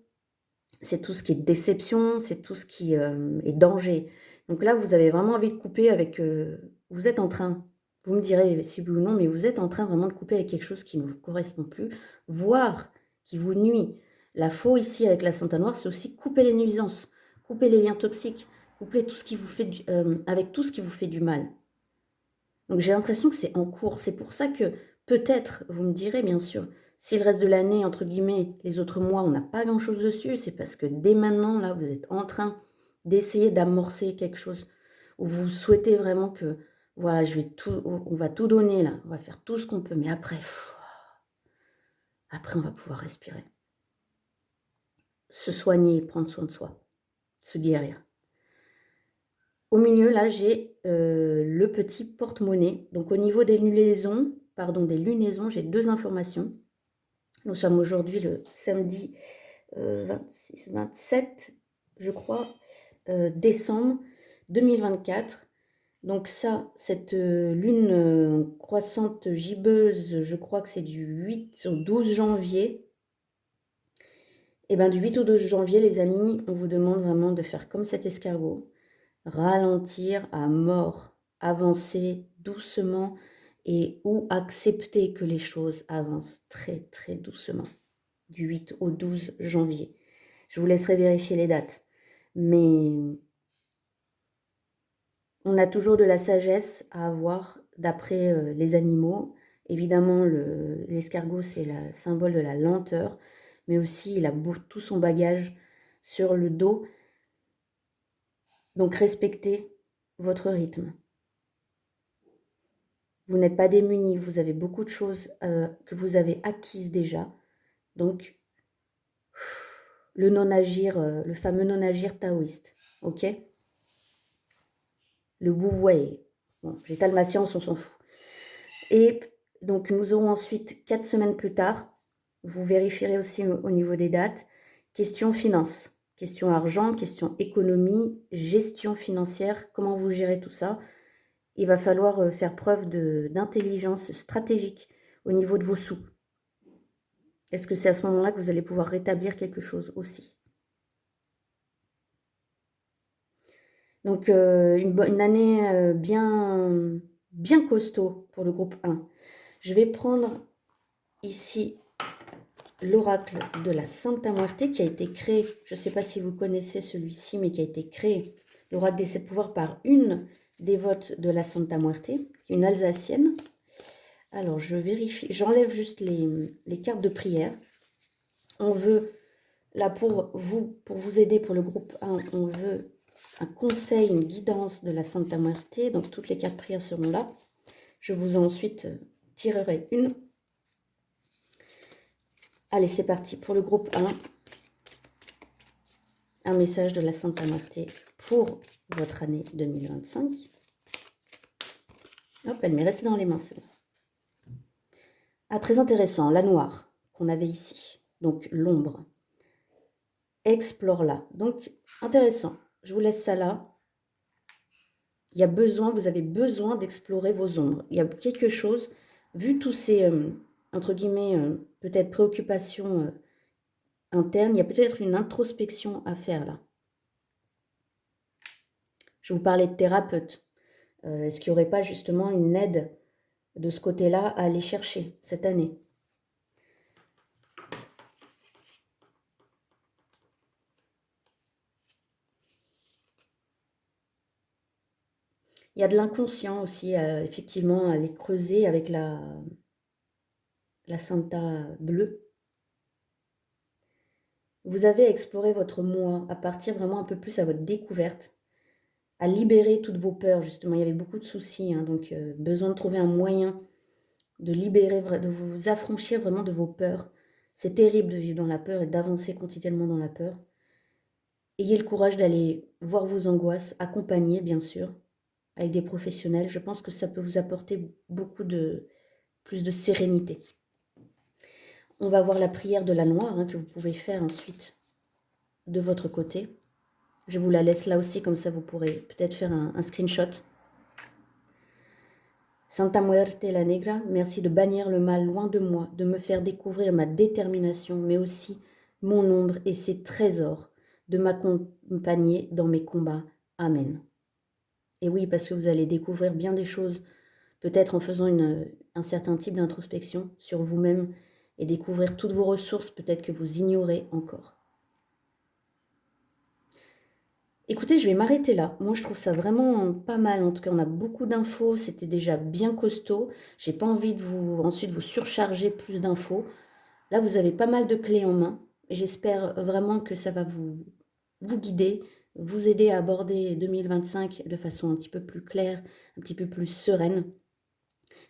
[SPEAKER 1] c'est tout ce qui est déception, c'est tout ce qui est danger. Donc là, vous avez vraiment envie de couper avec... vous êtes en train, vous me direz si oui ou non, mais vous êtes en train vraiment de couper avec quelque chose qui ne vous correspond plus, voire qui vous nuit. La faux ici avec la Santa Noire, c'est aussi couper les nuisances, couper les liens toxiques, couper tout ce qui vous fait avec tout ce qui vous fait du mal. Donc j'ai l'impression que c'est en cours. C'est pour ça que peut-être, vous me direz bien sûr, si le reste de l'année, entre guillemets, les autres mois, on n'a pas grand-chose dessus, c'est parce que dès maintenant, là, vous êtes en train d'essayer d'amorcer quelque chose où vous souhaitez vraiment que, voilà, on va tout donner là, on va faire tout ce qu'on peut, mais après, après on va pouvoir respirer. Se soigner, prendre soin de soi, se guérir. Au milieu, là, j'ai le petit porte-monnaie. Donc, au niveau des lunaisons, j'ai 2 informations. Nous sommes aujourd'hui le samedi 27, je crois, décembre 2024. Donc ça, cette lune croissante gibbeuse, je crois que c'est du 8 au 12 janvier. Et bien, du 8 au 12 janvier, les amis, on vous demande vraiment de faire comme cet escargot. Ralentir à mort, avancer doucement ou accepter que les choses avancent très très doucement, du 8 au 12 janvier. Je vous laisserai vérifier les dates, mais on a toujours de la sagesse à avoir d'après les animaux. Évidemment, l'escargot, c'est le symbole de la lenteur, mais aussi il a tout son bagage sur le dos. Donc respectez votre rythme. Vous n'êtes pas démunis, vous avez beaucoup de choses que vous avez acquises déjà. Donc, le non-agir, le fameux non-agir taoïste, ok? Le Wu Wei. Bon, j'étale ma science, on s'en fout. Et donc, nous aurons ensuite 4 semaines plus tard, vous vérifierez aussi au niveau des dates, question finance, question argent, question économie, gestion financière, comment vous gérez tout ça. Il va falloir faire preuve d'intelligence stratégique au niveau de vos sous. Est-ce que c'est à ce moment-là que vous allez pouvoir rétablir quelque chose aussi? Donc, une année bien costaud pour le groupe 1. Je vais prendre ici l'oracle de la Santa Muerte qui a été créé, je ne sais pas si vous connaissez celui-ci, mais qui a été créé, l'oracle des 7 pouvoirs, par une dévote de la Santa Muerte, une Alsacienne. Alors, je vérifie, j'enlève juste les cartes de prière. On veut, là pour vous aider pour le groupe 1, on veut un conseil, une guidance de la Santa Muerte. Donc, toutes les cartes de prière seront là. Je vous ensuite tirerai une. Allez, c'est parti pour le groupe 1. Un message de la Santa Muerte pour votre année 2025. Hop, elle m'est restée dans les mains, celle-là. Ah, très intéressant, la noire qu'on avait ici. Donc, l'ombre. Explore-la. Donc, intéressant. Je vous laisse ça là. Il y a besoin, vous avez besoin d'explorer vos ombres. Il y a quelque chose, vu tous ces, entre guillemets, peut-être préoccupations internes, il y a peut-être une introspection à faire là. Je vous parlais de thérapeute. Est-ce qu'il n'y aurait pas justement une aide de ce côté-là à aller chercher cette année? Il y a de l'inconscient aussi, effectivement, à aller creuser avec la Santa bleue. Vous avez exploré votre moi, à partir vraiment un peu plus à votre découverte, à libérer toutes vos peurs, justement. Il y avait beaucoup de soucis, hein, donc besoin de trouver un moyen de libérer, de vous affranchir vraiment de vos peurs. C'est terrible de vivre dans la peur et d'avancer quotidiennement dans la peur. Ayez le courage d'aller voir vos angoisses, accompagner, bien sûr, avec des professionnels. Je pense que ça peut vous apporter beaucoup plus de sérénité. On va voir la prière de la noire que vous pouvez faire ensuite de votre côté. Je vous la laisse là aussi, comme ça vous pourrez peut-être faire un screenshot. Santa Muerte la Negra, merci de bannir le mal loin de moi, de me faire découvrir ma détermination, mais aussi mon ombre et ses trésors, de m'accompagner dans mes combats. Amen. Et oui, parce que vous allez découvrir bien des choses, peut-être en faisant un certain type d'introspection sur vous-même et découvrir toutes vos ressources, peut-être que vous ignorez encore. Écoutez, je vais m'arrêter là. Moi, je trouve ça vraiment pas mal. En tout cas, on a beaucoup d'infos. C'était déjà bien costaud. J'ai pas envie de ensuite vous surcharger plus d'infos. Là, vous avez pas mal de clés en main. J'espère vraiment que ça va vous guider, vous aider à aborder 2025 de façon un petit peu plus claire, un petit peu plus sereine.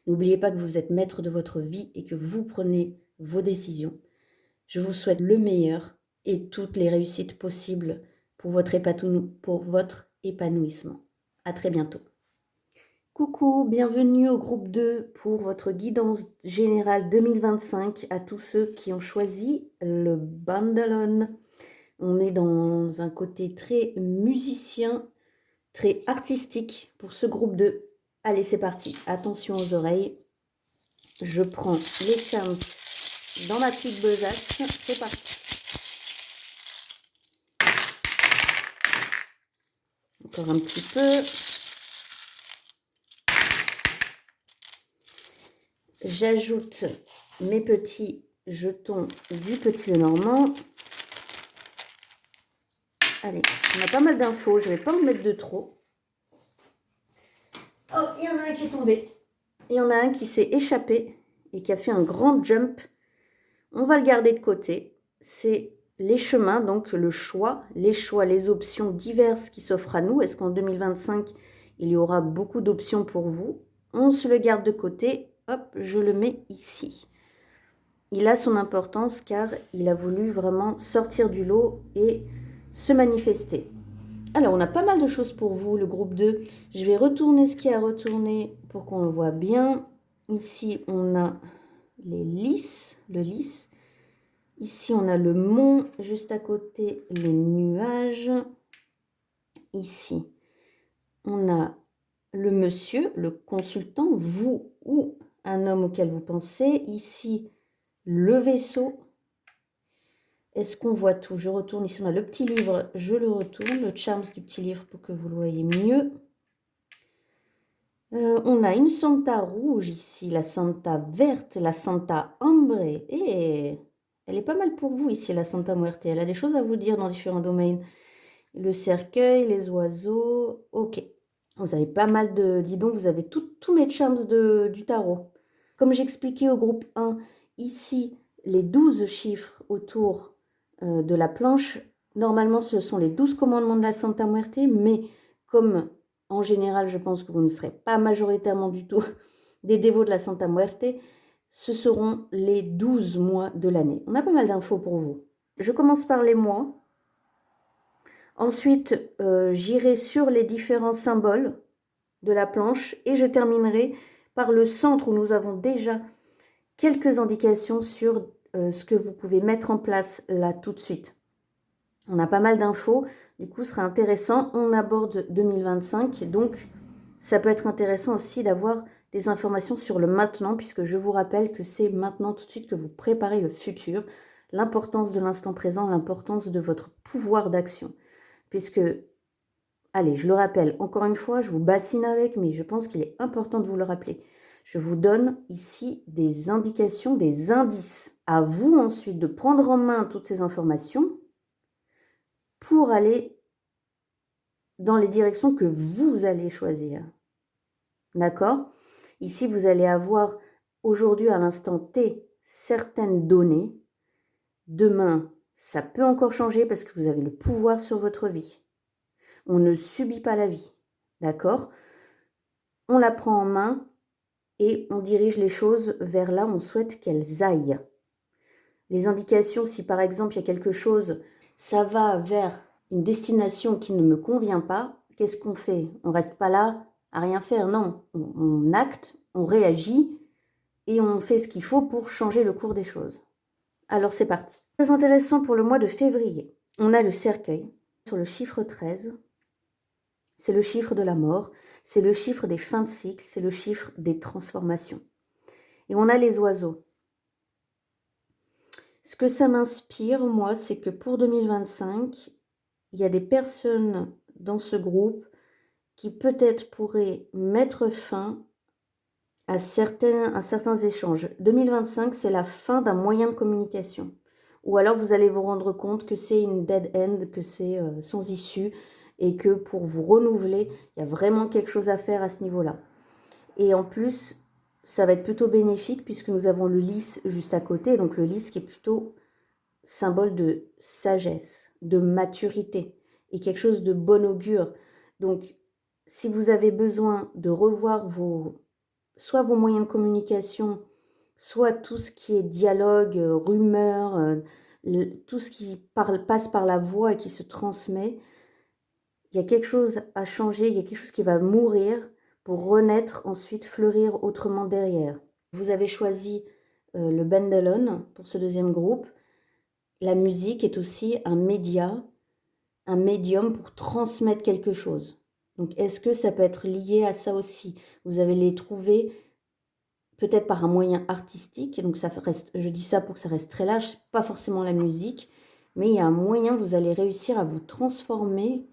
[SPEAKER 1] N'oubliez pas que vous êtes maître de votre vie et que vous prenez vos décisions. Je vous souhaite le meilleur et toutes les réussites possibles pour votre épanouissement. À très bientôt. Coucou, bienvenue au groupe 2 pour votre guidance générale 2025 à tous ceux qui ont choisi le bandalone. On est dans un côté très musicien, très artistique pour ce groupe 2. Allez, c'est parti. Attention aux oreilles. Je prends les charms dans ma petite besace. C'est parti. Encore un petit peu. J'ajoute mes petits jetons du petit Lenormand. Allez, on a pas mal d'infos. Je ne vais pas en mettre de trop. Oh, il y en a un qui est tombé. Il y en a un qui s'est échappé et qui a fait un grand jump. On va le garder de côté. C'est les chemins, donc le choix, les options diverses qui s'offrent à nous. Est-ce qu'en 2025, il y aura beaucoup d'options pour vous? On se le garde de côté. Hop, je le mets ici. Il a son importance car il a voulu vraiment sortir du lot et se manifester. Alors, on a pas mal de choses pour vous, le groupe 2. Je vais retourner ce qu'il y a à retourner pour qu'on le voit bien. Ici, on a le lys. Ici, on a le mont, juste à côté, les nuages. Ici, on a le monsieur, le consultant, vous ou un homme auquel vous pensez. Ici, le vaisseau. Est-ce qu'on voit tout? Je retourne ici, on a le petit livre, je le retourne, le charms du petit livre pour que vous le voyez mieux. On a une Santa rouge ici, la Santa verte, la Santa ambre. Et elle est pas mal pour vous ici, la Santa Muerte. Elle a des choses à vous dire dans différents domaines. Le cercueil, les oiseaux. Ok. Vous avez pas mal de... Dis donc, vous avez tous mes charms du tarot. Comme j'expliquais au groupe 1, ici, les 12 chiffres autour de la planche, normalement, ce sont les 12 commandements de la Santa Muerte, mais comme en général, je pense que vous ne serez pas majoritairement du tout des dévots de la Santa Muerte, ce seront les 12 mois de l'année. On a pas mal d'infos pour vous. Je commence par les mois. Ensuite, j'irai sur les différents symboles de la planche et je terminerai par le centre où nous avons déjà quelques indications sur ce que vous pouvez mettre en place là tout de suite. On a pas mal d'infos, du coup ce sera intéressant. On aborde 2025, donc ça peut être intéressant aussi d'avoir des informations sur le maintenant, puisque je vous rappelle que c'est maintenant tout de suite que vous préparez le futur, l'importance de l'instant présent, l'importance de votre pouvoir d'action. Puisque, allez, je le rappelle, encore une fois, je vous bassine avec, mais je pense qu'il est important de vous le rappeler. Je vous donne ici des indications, des indices. À vous ensuite de prendre en main toutes ces informations pour aller dans les directions que vous allez choisir. D'accord? Ici, vous allez avoir aujourd'hui à l'instant T certaines données. Demain, ça peut encore changer parce que vous avez le pouvoir sur votre vie. On ne subit pas la vie. D'accord? On la prend en main et on dirige les choses vers là où on souhaite qu'elles aillent. Les indications, si par exemple il y a quelque chose, ça va vers une destination qui ne me convient pas, qu'est-ce qu'on fait? On ne reste pas là à rien faire, non. On acte, on réagit et on fait ce qu'il faut pour changer le cours des choses. Alors c'est parti. Très intéressant pour le mois de février. On a le cercueil sur le chiffre 13. C'est le chiffre de la mort, c'est le chiffre des fins de cycle, c'est le chiffre des transformations. Et on a les oiseaux. Ce que ça m'inspire, moi, c'est que pour 2025, il y a des personnes dans ce groupe qui peut-être pourraient mettre fin à certains échanges. 2025, c'est la fin d'un moyen de communication. Ou alors vous allez vous rendre compte que c'est une dead end, que c'est sans issue, et que pour vous renouveler, il y a vraiment quelque chose à faire à ce niveau-là. Et en plus, ça va être plutôt bénéfique puisque nous avons le lys juste à côté, donc le lys qui est plutôt symbole de sagesse, de maturité et quelque chose de bon augure. Donc, si vous avez besoin de revoir soit vos moyens de communication, soit tout ce qui est dialogue, rumeur, tout ce qui passe par la voix et qui se transmet, il y a quelque chose à changer, il y a quelque chose qui va mourir pour renaître, ensuite fleurir autrement derrière. Vous avez choisi le Bendelon pour ce deuxième groupe. La musique est aussi un média, un médium pour transmettre quelque chose. Donc, est-ce que ça peut être lié à ça aussi? Vous allez les trouver peut-être par un moyen artistique. Donc, ça reste, je dis ça pour que ça reste très large, pas forcément la musique, mais il y a un moyen, vous allez réussir à vous transformer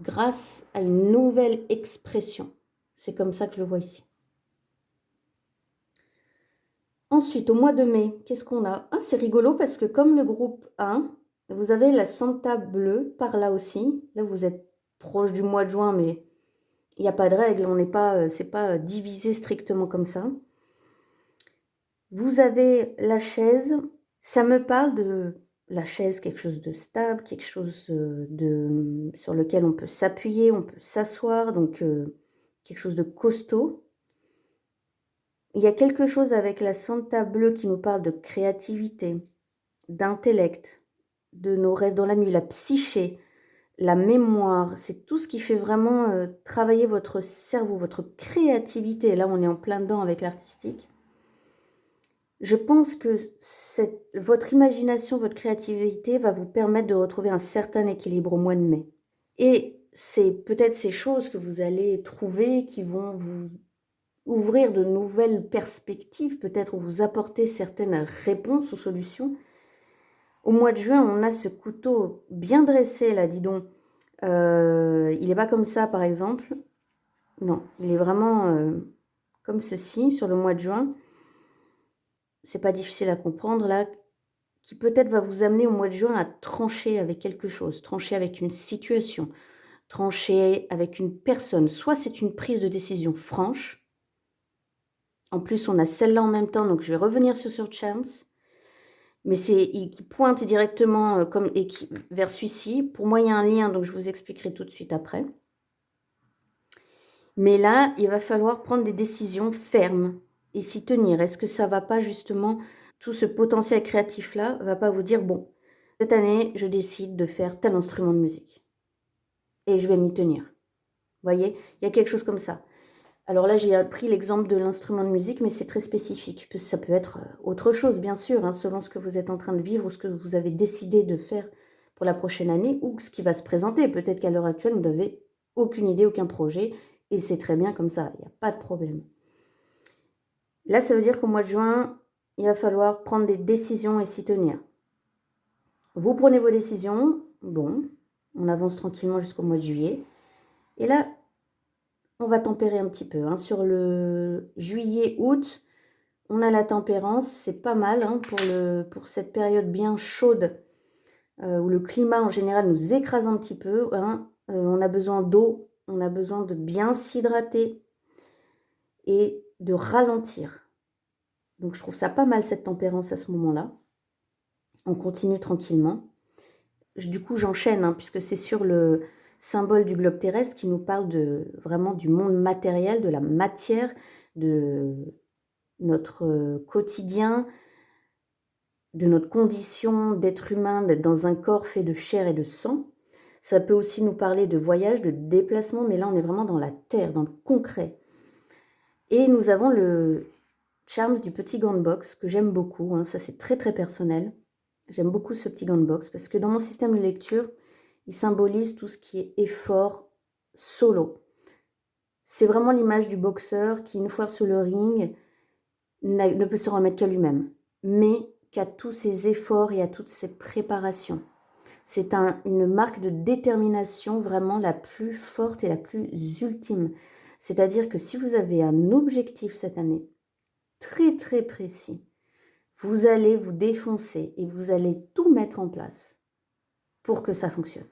[SPEAKER 1] grâce à une nouvelle expression. C'est comme ça que je le vois ici. Ensuite, au mois de mai, qu'est-ce qu'on a? Ah, c'est rigolo parce que comme le groupe 1, vous avez la Santa bleue par là aussi. Là, vous êtes proche du mois de juin, mais il n'y a pas de règle. On n'est pas, c'est pas divisé strictement comme ça. Vous avez la chaise. Ça me parle de la chaise, quelque chose de stable, quelque chose sur lequel on peut s'appuyer, on peut s'asseoir, donc quelque chose de costaud. Il y a quelque chose avec la Santa bleue qui nous parle de créativité, d'intellect, de nos rêves dans la nuit, la psyché, la mémoire. C'est tout ce qui fait vraiment travailler votre cerveau, votre créativité. Là, on est en plein dedans avec l'artistique. Je pense que votre imagination, votre créativité va vous permettre de retrouver un certain équilibre au mois de mai. Et c'est peut-être ces choses que vous allez trouver qui vont vous ouvrir de nouvelles perspectives, peut-être vous apporter certaines réponses aux solutions. Au mois de juin, on a ce couteau bien dressé, là, dis donc. Il n'est pas comme ça, par exemple. Non, il est vraiment comme ceci, sur le mois de juin. C'est pas difficile à comprendre, là, qui peut-être va vous amener au mois de juin à trancher avec quelque chose, trancher avec une situation, trancher avec une personne. Soit c'est une prise de décision franche, En plus, on a celle-là en même temps, donc je vais revenir sur Charms. Mais il pointe directement vers celui-ci. Pour moi, il y a un lien, donc je vous expliquerai tout de suite après. Mais là, il va falloir prendre des décisions fermes et s'y tenir. Est-ce que ça va pas justement, tout ce potentiel créatif-là, va pas vous dire, bon, cette année, je décide de faire tel instrument de musique et je vais m'y tenir. Vous voyez, il y a quelque chose comme ça. Alors là, j'ai pris l'exemple de l'instrument de musique, mais c'est très spécifique. Ça peut être autre chose, bien sûr, hein, selon ce que vous êtes en train de vivre ou ce que vous avez décidé de faire pour la prochaine année ou ce qui va se présenter. Peut-être qu'à l'heure actuelle, vous n'avez aucune idée, aucun projet, et c'est très bien comme ça, il n'y a pas de problème. Là, ça veut dire qu'au mois de juin, il va falloir prendre des décisions et s'y tenir. Vous prenez vos décisions, bon, on avance tranquillement jusqu'au mois de juillet, et là, on va tempérer un petit peu. Hein. Sur le juillet-août, on a la tempérance, c'est pas mal hein, pour cette période bien chaude où le climat en général nous écrase un petit peu. Hein. On a besoin d'eau, on a besoin de bien s'hydrater et de ralentir. Donc je trouve ça pas mal cette tempérance à ce moment-là. On continue tranquillement. Du coup, j'enchaîne hein, puisque c'est sur le symbole du globe terrestre qui nous parle vraiment du monde matériel, de la matière, de notre quotidien, de notre condition d'être humain, d'être dans un corps fait de chair et de sang. Ça peut aussi nous parler de voyage, de déplacement, mais là on est vraiment dans la terre, dans le concret. Et nous avons le Charms du petit gant de boxe que j'aime beaucoup, hein, ça c'est très très personnel. J'aime beaucoup ce petit gant de boxe parce que dans mon système de lecture, il symbolise tout ce qui est effort solo. C'est vraiment l'image du boxeur qui, une fois sur le ring, ne peut se remettre qu'à lui-même, mais qu'à tous ses efforts et à toutes ses préparations. C'est une marque de détermination vraiment la plus forte et la plus ultime. C'est-à-dire que si vous avez un objectif cette année, très très précis, vous allez vous défoncer et vous allez tout mettre en place pour que ça fonctionne.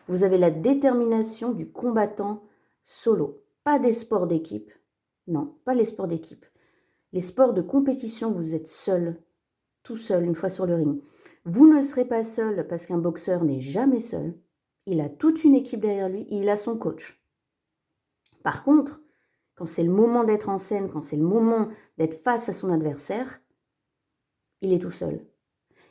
[SPEAKER 1] Vous avez la détermination du combattant solo, pas des sports d'équipe, non, pas les sports d'équipe. Les sports de compétition, vous êtes seul, tout seul, une fois sur le ring. Vous ne serez pas seul parce qu'un boxeur n'est jamais seul. Il a toute une équipe derrière lui, il a son coach. Par contre, quand c'est le moment d'être en scène, quand c'est le moment d'être face à son adversaire, il est tout seul.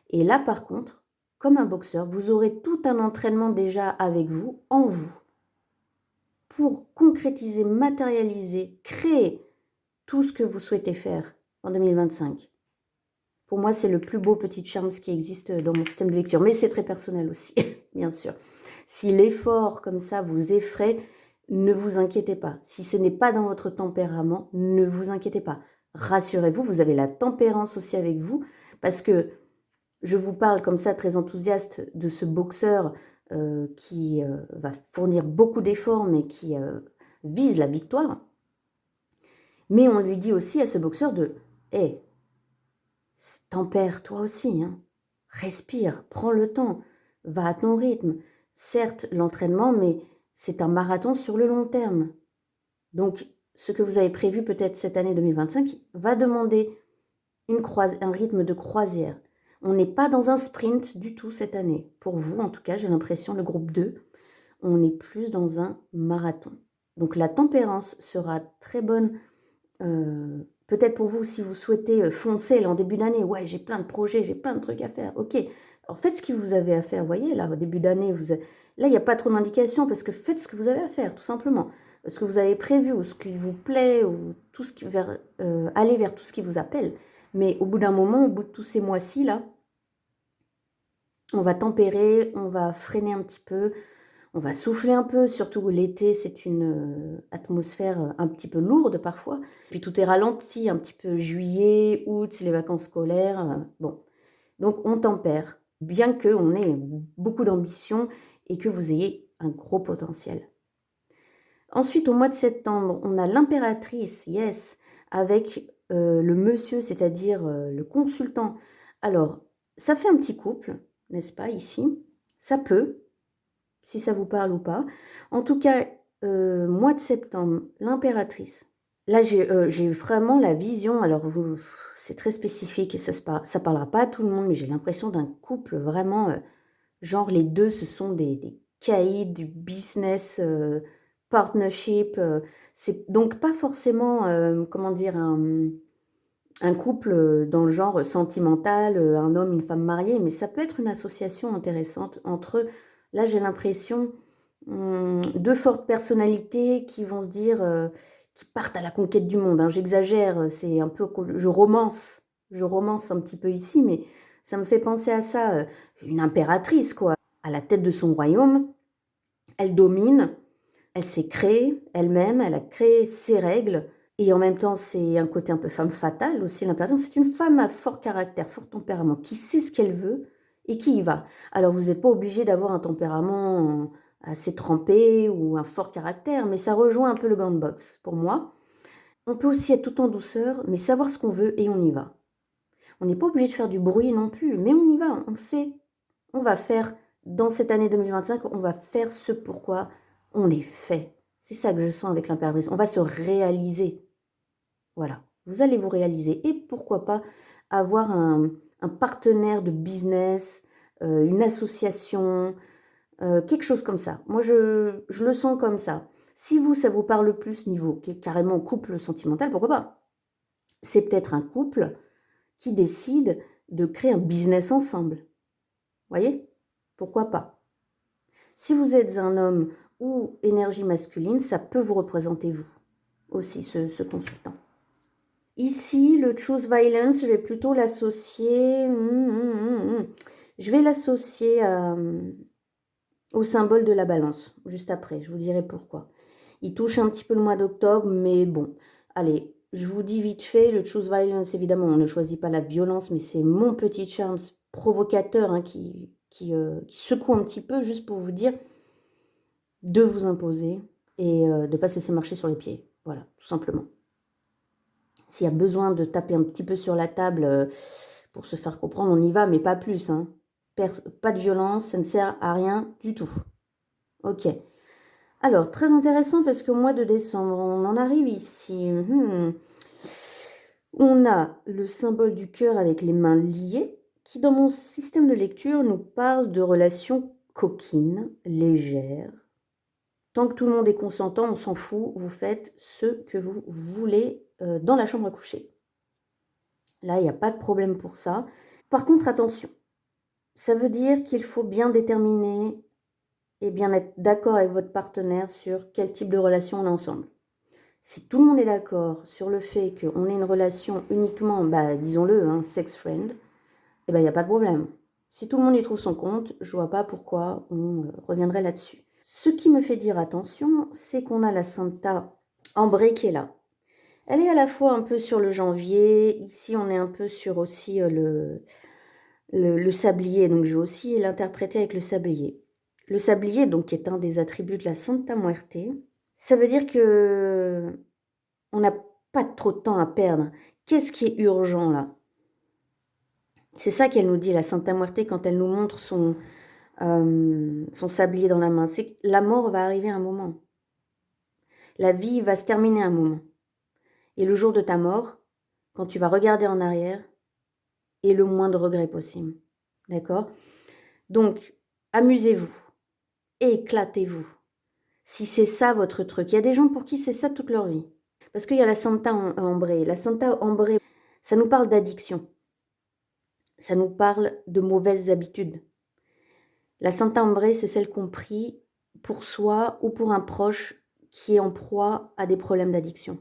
[SPEAKER 1] Et là, par contre, comme un boxeur, vous aurez tout un entraînement déjà avec vous, en vous, pour concrétiser, matérialiser, créer tout ce que vous souhaitez faire en 2025. Pour moi, c'est le plus beau petit charme qui existe dans mon système de lecture. Mais c'est très personnel aussi, bien sûr. Si l'effort comme ça vous effraie, ne vous inquiétez pas. Si ce n'est pas dans votre tempérament, ne vous inquiétez pas. Rassurez-vous, vous avez la tempérance aussi avec vous. Parce que je vous parle comme ça, très enthousiaste, de ce boxeur qui va fournir beaucoup d'efforts, mais qui vise la victoire. Mais on lui dit aussi à ce boxeur de « Hey, tempère toi aussi, hein. Respire, prends le temps, va à ton rythme. Certes, l'entraînement, mais c'est un marathon sur le long terme. Donc, ce que vous avez prévu peut-être cette année 2025 va demander un rythme de croisière. On n'est pas dans un sprint du tout cette année. Pour vous, en tout cas, j'ai l'impression, le groupe 2, on est plus dans un marathon. Donc, la tempérance sera très bonne. Peut-être pour vous, si vous souhaitez foncer en début d'année, ouais, j'ai plein de projets, j'ai plein de trucs à faire, ok. Alors faites ce que vous avez à faire, vous voyez, là, au début d'année, là, il n'y a pas trop d'indications, parce que faites ce que vous avez à faire, tout simplement. Ce que vous avez prévu, ou ce qui vous plaît, ou tout ce qui aller vers tout ce qui vous appelle. Mais au bout d'un moment, au bout de tous ces mois-ci, là, on va tempérer, on va freiner un petit peu, on va souffler un peu, surtout l'été, c'est une atmosphère un petit peu lourde parfois. Puis tout est ralenti, un petit peu juillet, août, c'est les vacances scolaires. Bon, donc on tempère, bien qu'on ait beaucoup d'ambition et que vous ayez un gros potentiel. Ensuite, au mois de septembre, on a l'impératrice, yes, avec le monsieur, c'est-à-dire le consultant. Alors, ça fait un petit couple, n'est-ce pas, ici? Ça peut, si ça vous parle ou pas. En tout cas, mois de septembre, l'impératrice. Là, j'ai vraiment la vision, alors vous c'est très spécifique et ça parlera pas à tout le monde, mais j'ai l'impression d'un couple vraiment, genre les 2 ce sont des caïds du business, partnership, c'est donc pas forcément, comment dire? Un couple, dans le genre sentimental, un homme, une femme mariée, mais ça peut être une association intéressante entre là, j'ai l'impression, 2 fortes personnalités qui vont se dire, qui partent à la conquête du monde, hein. J'exagère, c'est un peu co je romance un petit peu ici, mais ça me fait penser à ça, une impératrice quoi, à la tête de son royaume, elle domine, elle s'est créée elle-même, elle a créé ses règles et en même temps, c'est un côté un peu femme fatale aussi, l'impératrice. C'est une femme à fort caractère, fort tempérament, qui sait ce qu'elle veut et qui y va. Alors vous n'êtes pas obligé d'avoir un tempérament assez trempé ou un fort caractère, mais ça rejoint un peu le gant de boxe pour moi. On peut aussi être tout en douceur, mais savoir ce qu'on veut et on y va. On n'est pas obligé de faire du bruit non plus, mais on y va, on fait. On va faire, dans cette année 2025, on va faire ce pourquoi on est fait. C'est ça que je sens avec l'impératrice. On va se réaliser. Voilà, vous allez vous réaliser et pourquoi pas avoir un partenaire de business, une association, quelque chose comme ça. Moi, je le sens comme ça. Si vous, ça vous parle plus niveau carrément couple sentimental, pourquoi pas? C'est peut-être un couple qui décide de créer un business ensemble. Voyez? Pourquoi pas? Si vous êtes un homme ou énergie masculine, ça peut vous représenter vous aussi, ce consultant. Ici, le choose violence, je vais plutôt l'associer, je vais l'associer au symbole de la balance, juste après, je vous dirai pourquoi. Il touche un petit peu le mois d'octobre, mais bon, allez, je vous dis vite fait, le choose violence, évidemment, on ne choisit pas la violence, mais c'est mon petit charme provocateur hein, qui secoue un petit peu, juste pour vous dire de vous imposer et de ne pas se laisser marcher sur les pieds. Voilà, tout simplement. S'il y a besoin de taper un petit peu sur la table pour se faire comprendre, on y va, mais pas plus. Hein. Pas de violence, ça ne sert à rien du tout. Ok. Alors, très intéressant parce qu'au mois de décembre, on en arrive ici. On a le symbole du cœur avec les mains liées, qui dans mon système de lecture nous parle de relations coquines, légères. Tant que tout le monde est consentant, on s'en fout, vous faites ce que vous voulez dans la chambre à coucher. Là, il n'y a pas de problème pour ça. Par contre, attention, ça veut dire qu'il faut bien déterminer et bien être d'accord avec votre partenaire sur quel type de relation on a ensemble. Si tout le monde est d'accord sur le fait qu'on ait une relation uniquement, disons-le, hein, sex friend, eh ben, il n'y a pas de problème. Si tout le monde y trouve son compte, je vois pas pourquoi on reviendrait là-dessus. Ce qui me fait dire attention, c'est qu'on a la Santa ambrée qui est là. Elle est à la fois un peu sur le janvier, ici on est un peu sur aussi le sablier, donc je vais aussi l'interpréter avec le sablier. Le sablier, donc, est un des attributs de la Santa Muerte. Ça veut dire que on n'a pas trop de temps à perdre. Qu'est-ce qui est urgent là? C'est ça qu'elle nous dit, la Santa Muerte, quand elle nous montre son sablier dans la main. C'est que la mort va arriver à un moment. La vie va se terminer à un moment. Et le jour de ta mort, quand tu vas regarder en arrière, est le moins de regrets possible. D'accord? Donc, amusez-vous. Éclatez-vous. Si c'est ça votre truc. Il y a des gens pour qui c'est ça toute leur vie. Parce qu'il y a la Santa Ambrée. La Santa Ambrée, ça nous parle d'addiction. Ça nous parle de mauvaises habitudes. La Santa Ambrée, c'est celle qu'on prie pour soi ou pour un proche qui est en proie à des problèmes d'addiction.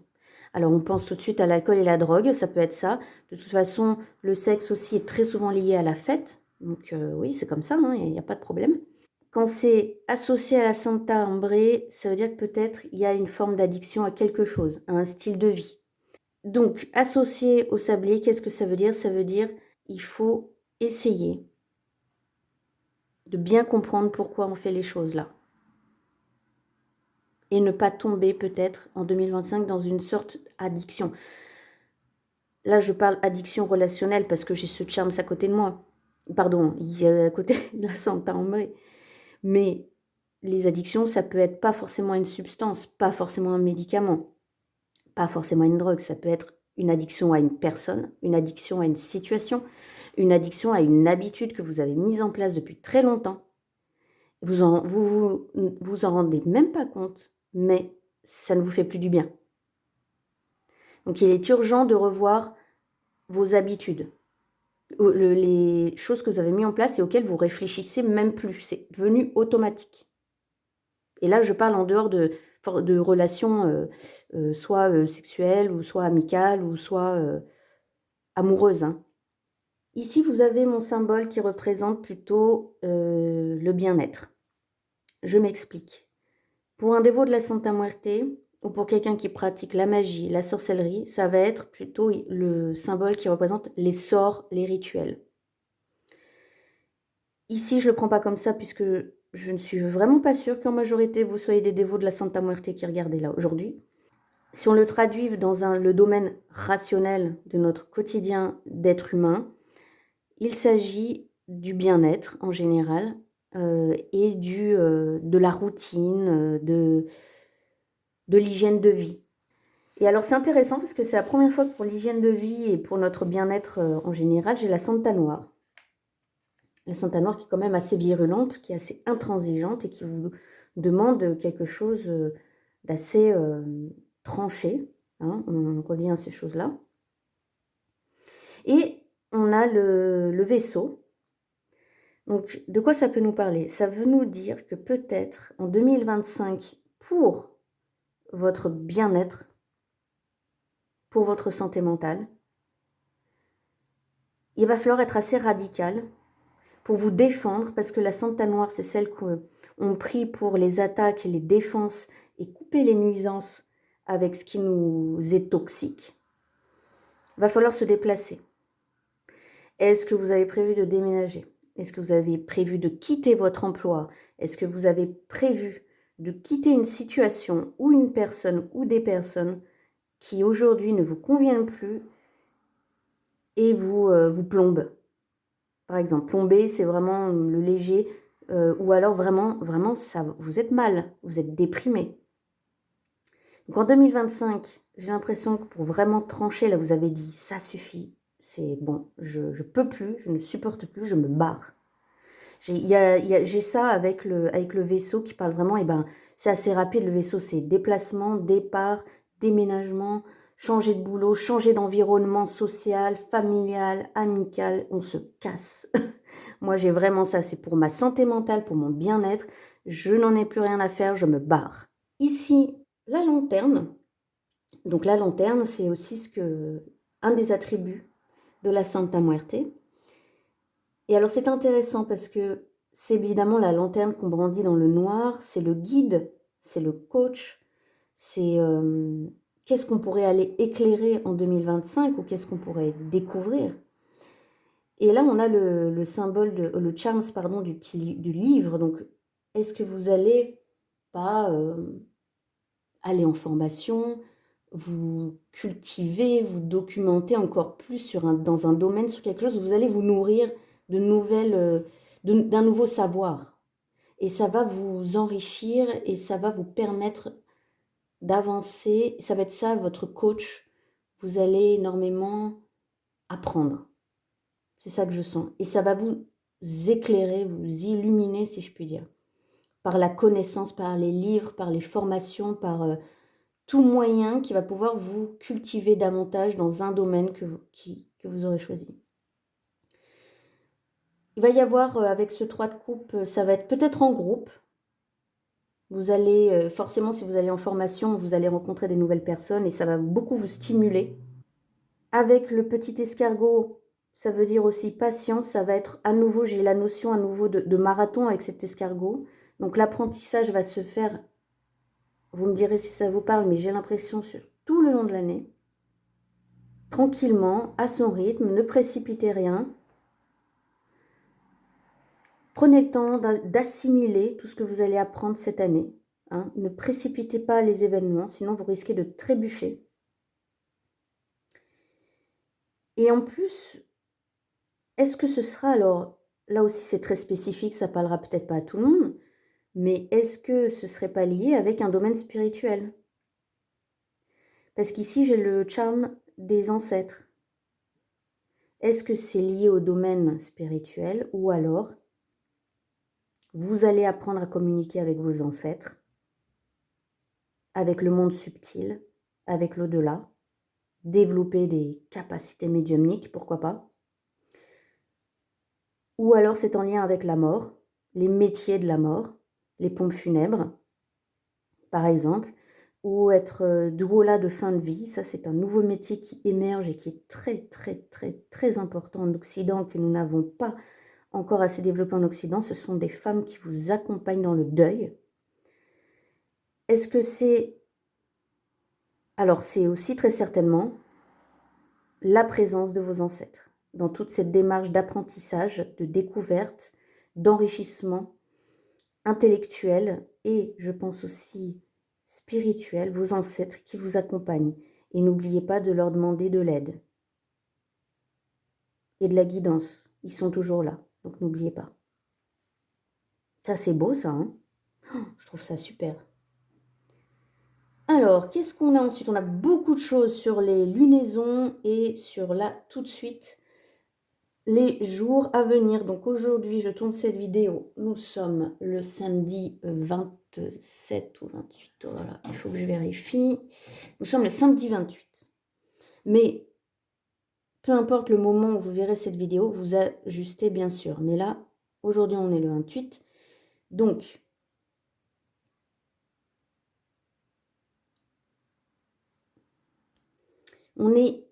[SPEAKER 1] Alors on pense tout de suite à l'alcool et la drogue, ça peut être ça. De toute façon, le sexe aussi est très souvent lié à la fête. Donc oui, c'est comme ça, il n'y a pas de problème. Quand c'est associé à la Santa Ambrée, ça veut dire que peut-être il y a une forme d'addiction à quelque chose, à un style de vie. Donc, associé au sablier, qu'est-ce que ça veut dire? Ça veut dire il faut essayer de bien comprendre pourquoi on fait les choses là. Et ne pas tomber peut-être en 2025 dans une sorte d'addiction. Là, je parle addiction relationnelle parce que j'ai ce charme à côté de moi. Pardon, il y a à côté de la Santa Ambrée. Mais les addictions, ça peut être pas forcément une substance, pas forcément un médicament. pas forcément une drogue, ça peut être une addiction à une personne, une addiction à une situation, une addiction à une habitude que vous avez mise en place depuis très longtemps. Vous en rendez même pas compte, mais ça ne vous fait plus du bien. Donc il est urgent de revoir vos habitudes, les choses que vous avez mises en place et auxquelles vous réfléchissez même plus. C'est devenu automatique. Et là, je parle en dehors de relations soit sexuelles, ou soit amicales, ou soit amoureuses, hein. Ici, vous avez mon symbole qui représente plutôt le bien-être. Je m'explique. Pour un dévot de la Santa Muerte, ou pour quelqu'un qui pratique la magie, la sorcellerie, ça va être plutôt le symbole qui représente les sorts, les rituels. Ici, je ne le prends pas comme ça puisque je ne suis vraiment pas sûre qu'en majorité, vous soyez des dévots de la Santa Muerte qui regardez là aujourd'hui. Si on le traduit dans le domaine rationnel de notre quotidien d'être humain, il s'agit du bien-être en général et de la routine, de l'hygiène de vie. Et alors c'est intéressant parce que c'est la première fois que pour l'hygiène de vie et pour notre bien-être en général, j'ai la Santa Noire. La Santa Noire qui est quand même assez virulente, qui est assez intransigeante et qui vous demande quelque chose d'assez tranché. Hein, on revient à ces choses-là. Et on a le vaisseau. Donc, de quoi ça peut nous parler? Ça veut nous dire que peut-être en 2025, pour votre bien-être, pour votre santé mentale, il va falloir être assez radical pour vous défendre, parce que la Santa Noire, c'est celle qu'on prie pour les attaques, les défenses et couper les nuisances avec ce qui nous est toxique. Il va falloir se déplacer. Est-ce que vous avez prévu de déménager? Est-ce que vous avez prévu de quitter votre emploi? Est-ce que vous avez prévu de quitter une situation ou une personne ou des personnes qui aujourd'hui ne vous conviennent plus et vous plombent? Par exemple, plomber, c'est vraiment le léger, ou alors vraiment, vraiment, ça, vous êtes mal, vous êtes déprimé. Donc en 2025, j'ai l'impression que pour vraiment trancher, là, vous avez dit, ça suffit, c'est bon, je peux plus, je ne supporte plus, je me barre. J'ai ça avec le vaisseau qui parle vraiment, et ben, c'est assez rapide, le vaisseau, c'est déplacement, départ, déménagement, changer de boulot, changer d'environnement social, familial, amical, on se casse. Moi, j'ai vraiment ça, c'est pour ma santé mentale, pour mon bien-être. Je n'en ai plus rien à faire, je me barre. Ici, la lanterne. Donc la lanterne, c'est aussi un des attributs de la Santa Muerte. Et alors c'est intéressant parce que c'est évidemment la lanterne qu'on brandit dans le noir, c'est le guide, c'est le coach, c'est qu'est-ce qu'on pourrait aller éclairer en 2025 ou qu'est-ce qu'on pourrait découvrir. Et là, on a le symbole, le charms, pardon, du livre. Donc, est-ce que vous allez pas aller en formation, vous cultiver, vous documenter encore plus dans un domaine, sur quelque chose, vous allez vous nourrir de d'un nouveau savoir. Et ça va vous enrichir et ça va vous permettre d'avancer. Ça va être ça, votre coach. Vous allez énormément apprendre. C'est ça que je sens. Et ça va vous éclairer, vous illuminer, si je puis dire. Par la connaissance, par les livres, par les formations, par tout moyen qui va pouvoir vous cultiver davantage dans un domaine que vous aurez choisi. Il va y avoir, avec ce 3 de coupe, ça va être peut-être en groupe. Vous allez, forcément, si vous allez en formation, vous allez rencontrer des nouvelles personnes et ça va beaucoup vous stimuler. Avec le petit escargot, ça veut dire aussi patience, ça va être à nouveau, j'ai la notion à nouveau de marathon avec cet escargot. Donc l'apprentissage va se faire, vous me direz si ça vous parle, mais j'ai l'impression sur tout le long de l'année. Tranquillement, à son rythme, ne précipitez rien. Prenez le temps d'assimiler tout ce que vous allez apprendre cette année. Hein. Ne précipitez pas les événements, sinon vous risquez de trébucher. Et en plus, est-ce que ce sera alors, là aussi c'est très spécifique, ça parlera peut-être pas à tout le monde, mais est-ce que ce serait pas lié avec un domaine spirituel? Parce qu'ici, j'ai le charme des ancêtres. Est-ce que c'est lié au domaine spirituel ou alors vous allez apprendre à communiquer avec vos ancêtres, avec le monde subtil, avec l'au-delà, développer des capacités médiumniques, pourquoi pas. Ou alors c'est en lien avec la mort, les métiers de la mort, les pompes funèbres, par exemple, ou être douala de fin de vie. Ça, c'est un nouveau métier qui émerge et qui est très, très, très, très important en Occident, que nous n'avons pas encore assez développé en Occident. Ce sont des femmes qui vous accompagnent dans le deuil. Est-ce que c'est... Alors, c'est aussi très certainement la présence de vos ancêtres dans toute cette démarche d'apprentissage, de découverte, d'enrichissement intellectuel et, je pense aussi, spirituel, vos ancêtres qui vous accompagnent. Et n'oubliez pas de leur demander de l'aide et de la guidance. Ils sont toujours là, donc n'oubliez pas. Ça, c'est beau, ça, hein? Je trouve ça super. Alors, qu'est-ce qu'on a ensuite? On a beaucoup de choses sur les lunaisons et sur là, tout de suite, les jours à venir. Donc aujourd'hui, je tourne cette vidéo. Nous sommes le samedi 27 ou 28. Oh là là, il faut que je vérifie. Nous sommes le samedi 28. Mais peu importe le moment où vous verrez cette vidéo, vous ajustez bien sûr. Mais là, aujourd'hui, on est le 28. Donc, on est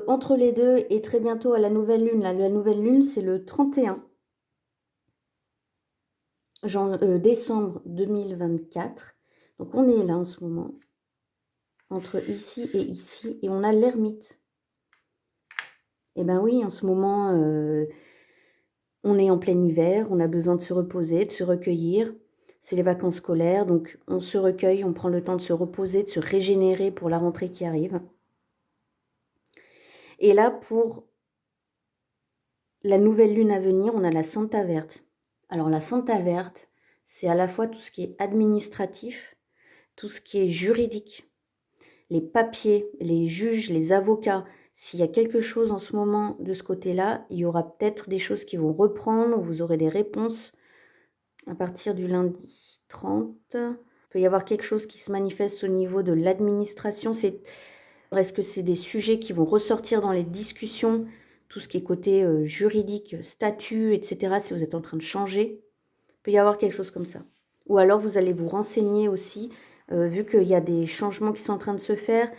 [SPEAKER 1] entre les deux et très bientôt à la nouvelle lune. La nouvelle lune, c'est le 31 décembre 2024. Donc, on est là en ce moment, entre ici et ici, et on a l'ermite. Eh bien oui, en ce moment, on est en plein hiver, on a besoin de se reposer, de se recueillir. C'est les vacances scolaires, donc on se recueille, on prend le temps de se reposer, de se régénérer pour la rentrée qui arrive. Et là, pour la nouvelle lune à venir, on a la Santa Verte. Alors la Santa Verte, c'est à la fois tout ce qui est administratif, tout ce qui est juridique, les papiers, les juges, les avocats. S'il y a quelque chose en ce moment de ce côté-là, il y aura peut-être des choses qui vont reprendre, vous aurez des réponses à partir du lundi 30. Il peut y avoir quelque chose qui se manifeste au niveau de l'administration. Est-ce que c'est des sujets qui vont ressortir dans les discussions, tout ce qui est côté juridique, statut, etc., si vous êtes en train de changer? Il peut y avoir quelque chose comme ça. Ou alors vous allez vous renseigner aussi, vu qu'il y a des changements qui sont en train de se faire,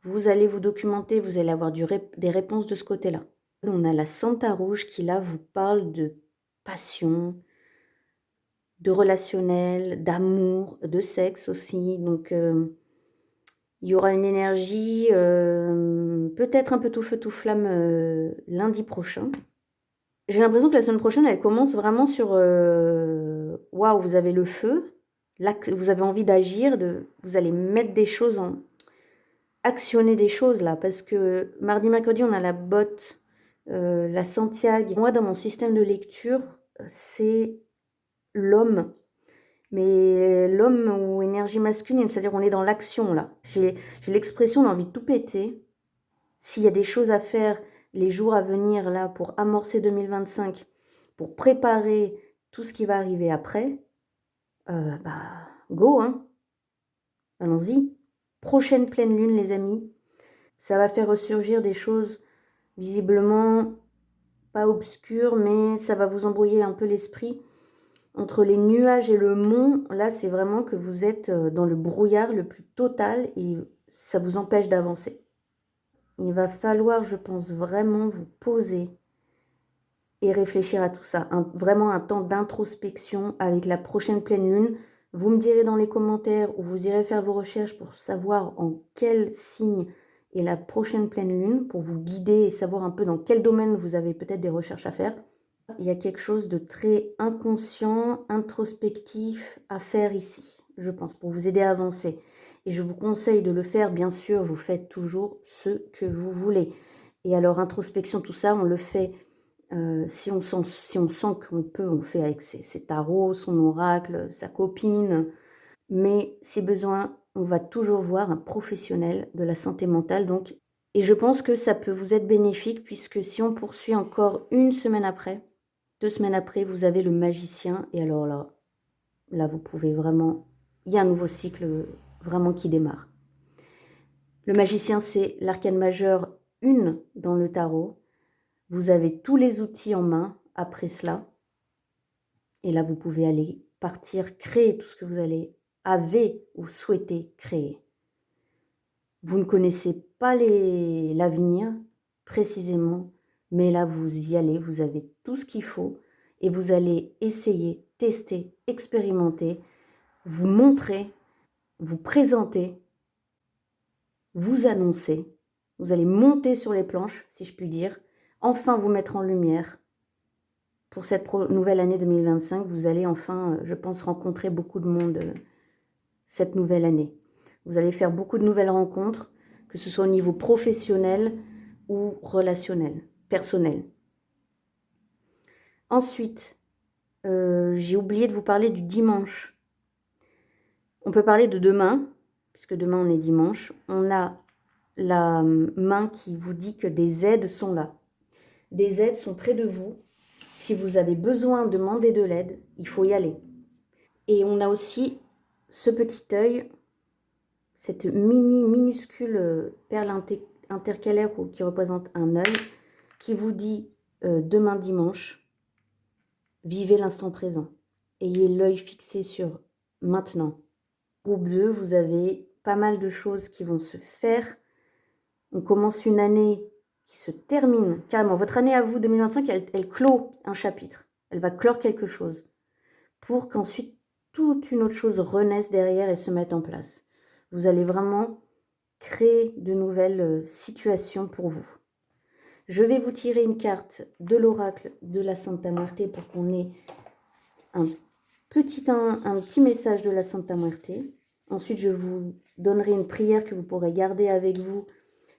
[SPEAKER 1] vous allez vous documenter, vous allez avoir des réponses de ce côté-là. On a la Santa Rouge qui là vous parle de passion, de relationnel, d'amour, de sexe aussi. Donc il y aura une énergie peut-être un peu tout feu tout flamme lundi prochain. J'ai l'impression que la semaine prochaine, elle commence vraiment sur waouh, vous avez le feu, là vous avez envie d'agir, vous allez mettre des choses actionner des choses là, parce que mardi, mercredi, on a la botte, la Santiago. Moi, dans mon système de lecture, c'est l'homme, mais l'homme ou énergie masculine, c'est-à-dire on est dans l'action là. J'ai l'expression, on a envie de tout péter. S'il y a des choses à faire les jours à venir là pour amorcer 2025, pour préparer tout ce qui va arriver après, go, hein. Allons-y. Prochaine pleine lune, les amis. Ça va faire ressurgir des choses visiblement pas obscures, mais ça va vous embrouiller un peu l'esprit. Entre les nuages et le mont, là, c'est vraiment que vous êtes dans le brouillard le plus total et ça vous empêche d'avancer. Il va falloir, je pense, vraiment vous poser et réfléchir à tout ça. Vraiment un temps d'introspection avec la prochaine pleine lune. Vous me direz dans les commentaires ou vous irez faire vos recherches pour savoir en quel signe est la prochaine pleine lune, pour vous guider et savoir un peu dans quel domaine vous avez peut-être des recherches à faire. Il y a quelque chose de très inconscient, introspectif à faire ici, je pense, pour vous aider à avancer. Et je vous conseille de le faire, bien sûr, vous faites toujours ce que vous voulez. Et alors, introspection, tout ça, on le fait, si on sent qu'on peut, on le fait avec ses tarots, son oracle, sa copine. Mais si besoin, on va toujours voir un professionnel de la santé mentale donc et je pense que ça peut vous être bénéfique puisque si on poursuit encore une semaine après, 2 semaines après, vous avez le magicien et alors là vous pouvez vraiment il y a un nouveau cycle, vraiment qui démarre. Le magicien, c'est l'arcane majeur 1 dans le tarot. Vous avez tous les outils en main après cela et là vous pouvez aller partir, créer tout ce que vous avez ou souhaitez créer. Vous ne connaissez pas l'avenir précisément, mais là vous y allez, vous avez tout ce qu'il faut et vous allez essayer, tester, expérimenter, vous montrer, vous présenter, vous annoncer. Vous allez monter sur les planches, si je puis dire, enfin vous mettre en lumière. Pour cette nouvelle année 2025, vous allez enfin, je pense, rencontrer beaucoup de monde cette nouvelle année. Vous allez faire beaucoup de nouvelles rencontres, que ce soit au niveau professionnel ou relationnel, personnel. Ensuite, j'ai oublié de vous parler du dimanche. On peut parler de demain, puisque demain on est dimanche. On a la main qui vous dit que des aides sont là. Des aides sont près de vous. Si vous avez besoin de demander de l'aide, il faut y aller. Et on a aussi ce petit œil, cette minuscule perle intercalaire qui représente un œil, qui vous dit demain dimanche, vivez l'instant présent. Ayez l'œil fixé sur maintenant. Groupe 2, vous avez pas mal de choses qui vont se faire. On commence une année qui se termine, carrément. Votre année à vous, 2025, elle clôt un chapitre. Elle va clore quelque chose pour qu'ensuite toute une autre chose renaisse derrière et se mette en place. Vous allez vraiment créer de nouvelles situations pour vous. Je vais vous tirer une carte de l'oracle de la Santa Muerte pour qu'on ait un petit message de la Santa Muerte. Ensuite, je vous donnerai une prière que vous pourrez garder avec vous.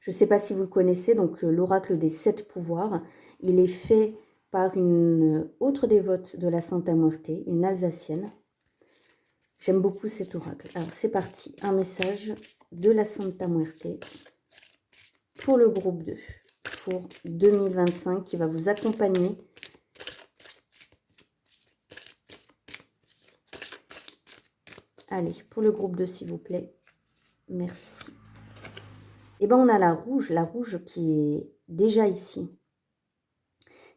[SPEAKER 1] Je ne sais pas si vous le connaissez, donc l'oracle des 7 pouvoirs. Il est fait par une autre dévote de la Santa Muerte, une Alsacienne. J'aime beaucoup cet oracle. Alors c'est parti, un message de la Santa Muerte pour le groupe 2, pour 2025, qui va vous accompagner. Allez, pour le groupe 2, s'il vous plaît. Merci. Et bien, on a la rouge qui est déjà ici.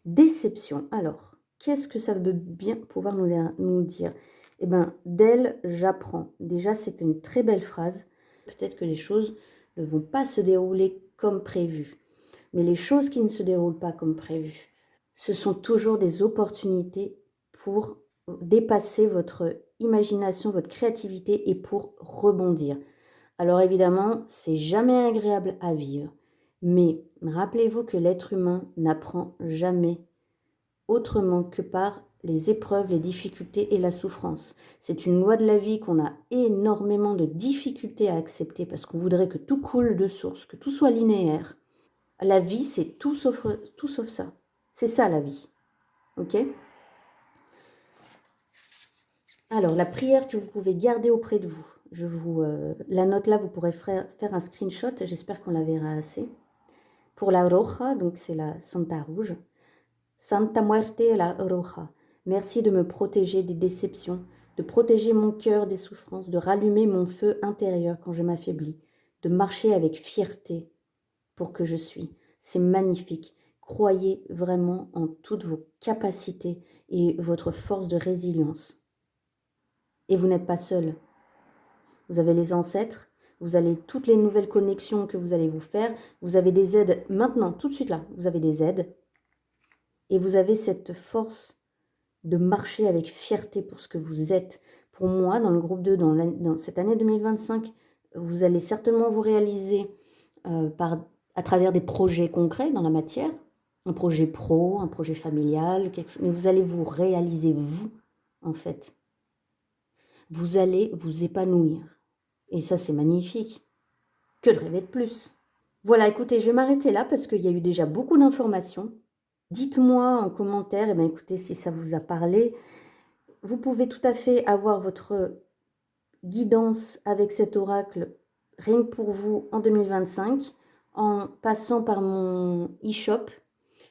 [SPEAKER 1] Déception. Alors, qu'est-ce que ça veut bien pouvoir nous dire? Eh bien, d'elle, j'apprends. Déjà, c'est une très belle phrase. Peut-être que les choses ne vont pas se dérouler comme prévu. Mais les choses qui ne se déroulent pas comme prévu, ce sont toujours des opportunités pour dépasser votre imagination, votre créativité et pour rebondir. Alors évidemment, c'est jamais agréable à vivre, mais rappelez-vous que l'être humain n'apprend jamais autrement que par les épreuves, les difficultés et la souffrance. C'est une loi de la vie qu'on a énormément de difficultés à accepter parce qu'on voudrait que tout coule de source, que tout soit linéaire. La vie, c'est tout sauf ça. C'est ça la vie. Ok ? Alors, la prière que vous pouvez garder auprès de vous. La note là, vous pourrez faire un screenshot. J'espère qu'on la verra assez. Pour la roja, donc c'est la Santa Rouge. Santa Muerte la roja. Merci de me protéger des déceptions, de protéger mon cœur des souffrances, de rallumer mon feu intérieur quand je m'affaiblis, de marcher avec fierté pour que je suis. C'est magnifique. Croyez vraiment en toutes vos capacités et votre force de résilience. Et vous n'êtes pas seul. Vous avez les ancêtres, vous avez toutes les nouvelles connexions que vous allez vous faire, vous avez des aides maintenant, tout de suite là, vous avez des aides. Et vous avez cette force de marcher avec fierté pour ce que vous êtes. Pour moi, dans le groupe 2, dans cette année 2025, vous allez certainement vous réaliser à travers des projets concrets dans la matière, un projet pro, un projet familial, quelque chose, mais vous allez vous réaliser vous, en fait. Vous allez vous épanouir. Et ça, c'est magnifique. Que de rêver de plus. Voilà, écoutez, je vais m'arrêter là parce qu'il y a eu déjà beaucoup d'informations. Dites-moi en commentaire, écoutez, si ça vous a parlé. Vous pouvez tout à fait avoir votre guidance avec cet oracle rien que pour vous en 2025 en passant par mon e-shop.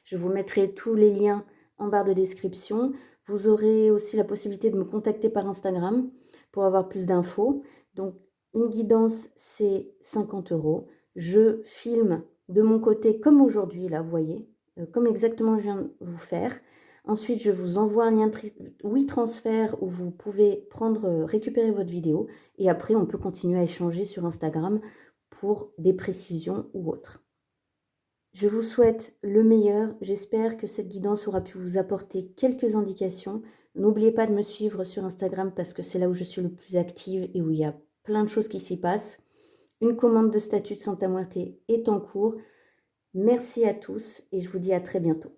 [SPEAKER 1] Je vous mettrai tous les liens en barre de description. Vous aurez aussi la possibilité de me contacter par Instagram pour avoir plus d'infos. Donc, une guidance, c'est 50 €. Je filme de mon côté comme aujourd'hui, là, vous voyez, comme exactement je viens de vous faire. Ensuite, je vous envoie un lien WeTransfer où vous pouvez récupérer votre vidéo. Et après, on peut continuer à échanger sur Instagram pour des précisions ou autres. Je vous souhaite le meilleur. J'espère que cette guidance aura pu vous apporter quelques indications. N'oubliez pas de me suivre sur Instagram parce que c'est là où je suis le plus active et où il y a plein de choses qui s'y passent. Une commande de statut de Santa Muerte est en cours. Merci à tous et je vous dis à très bientôt.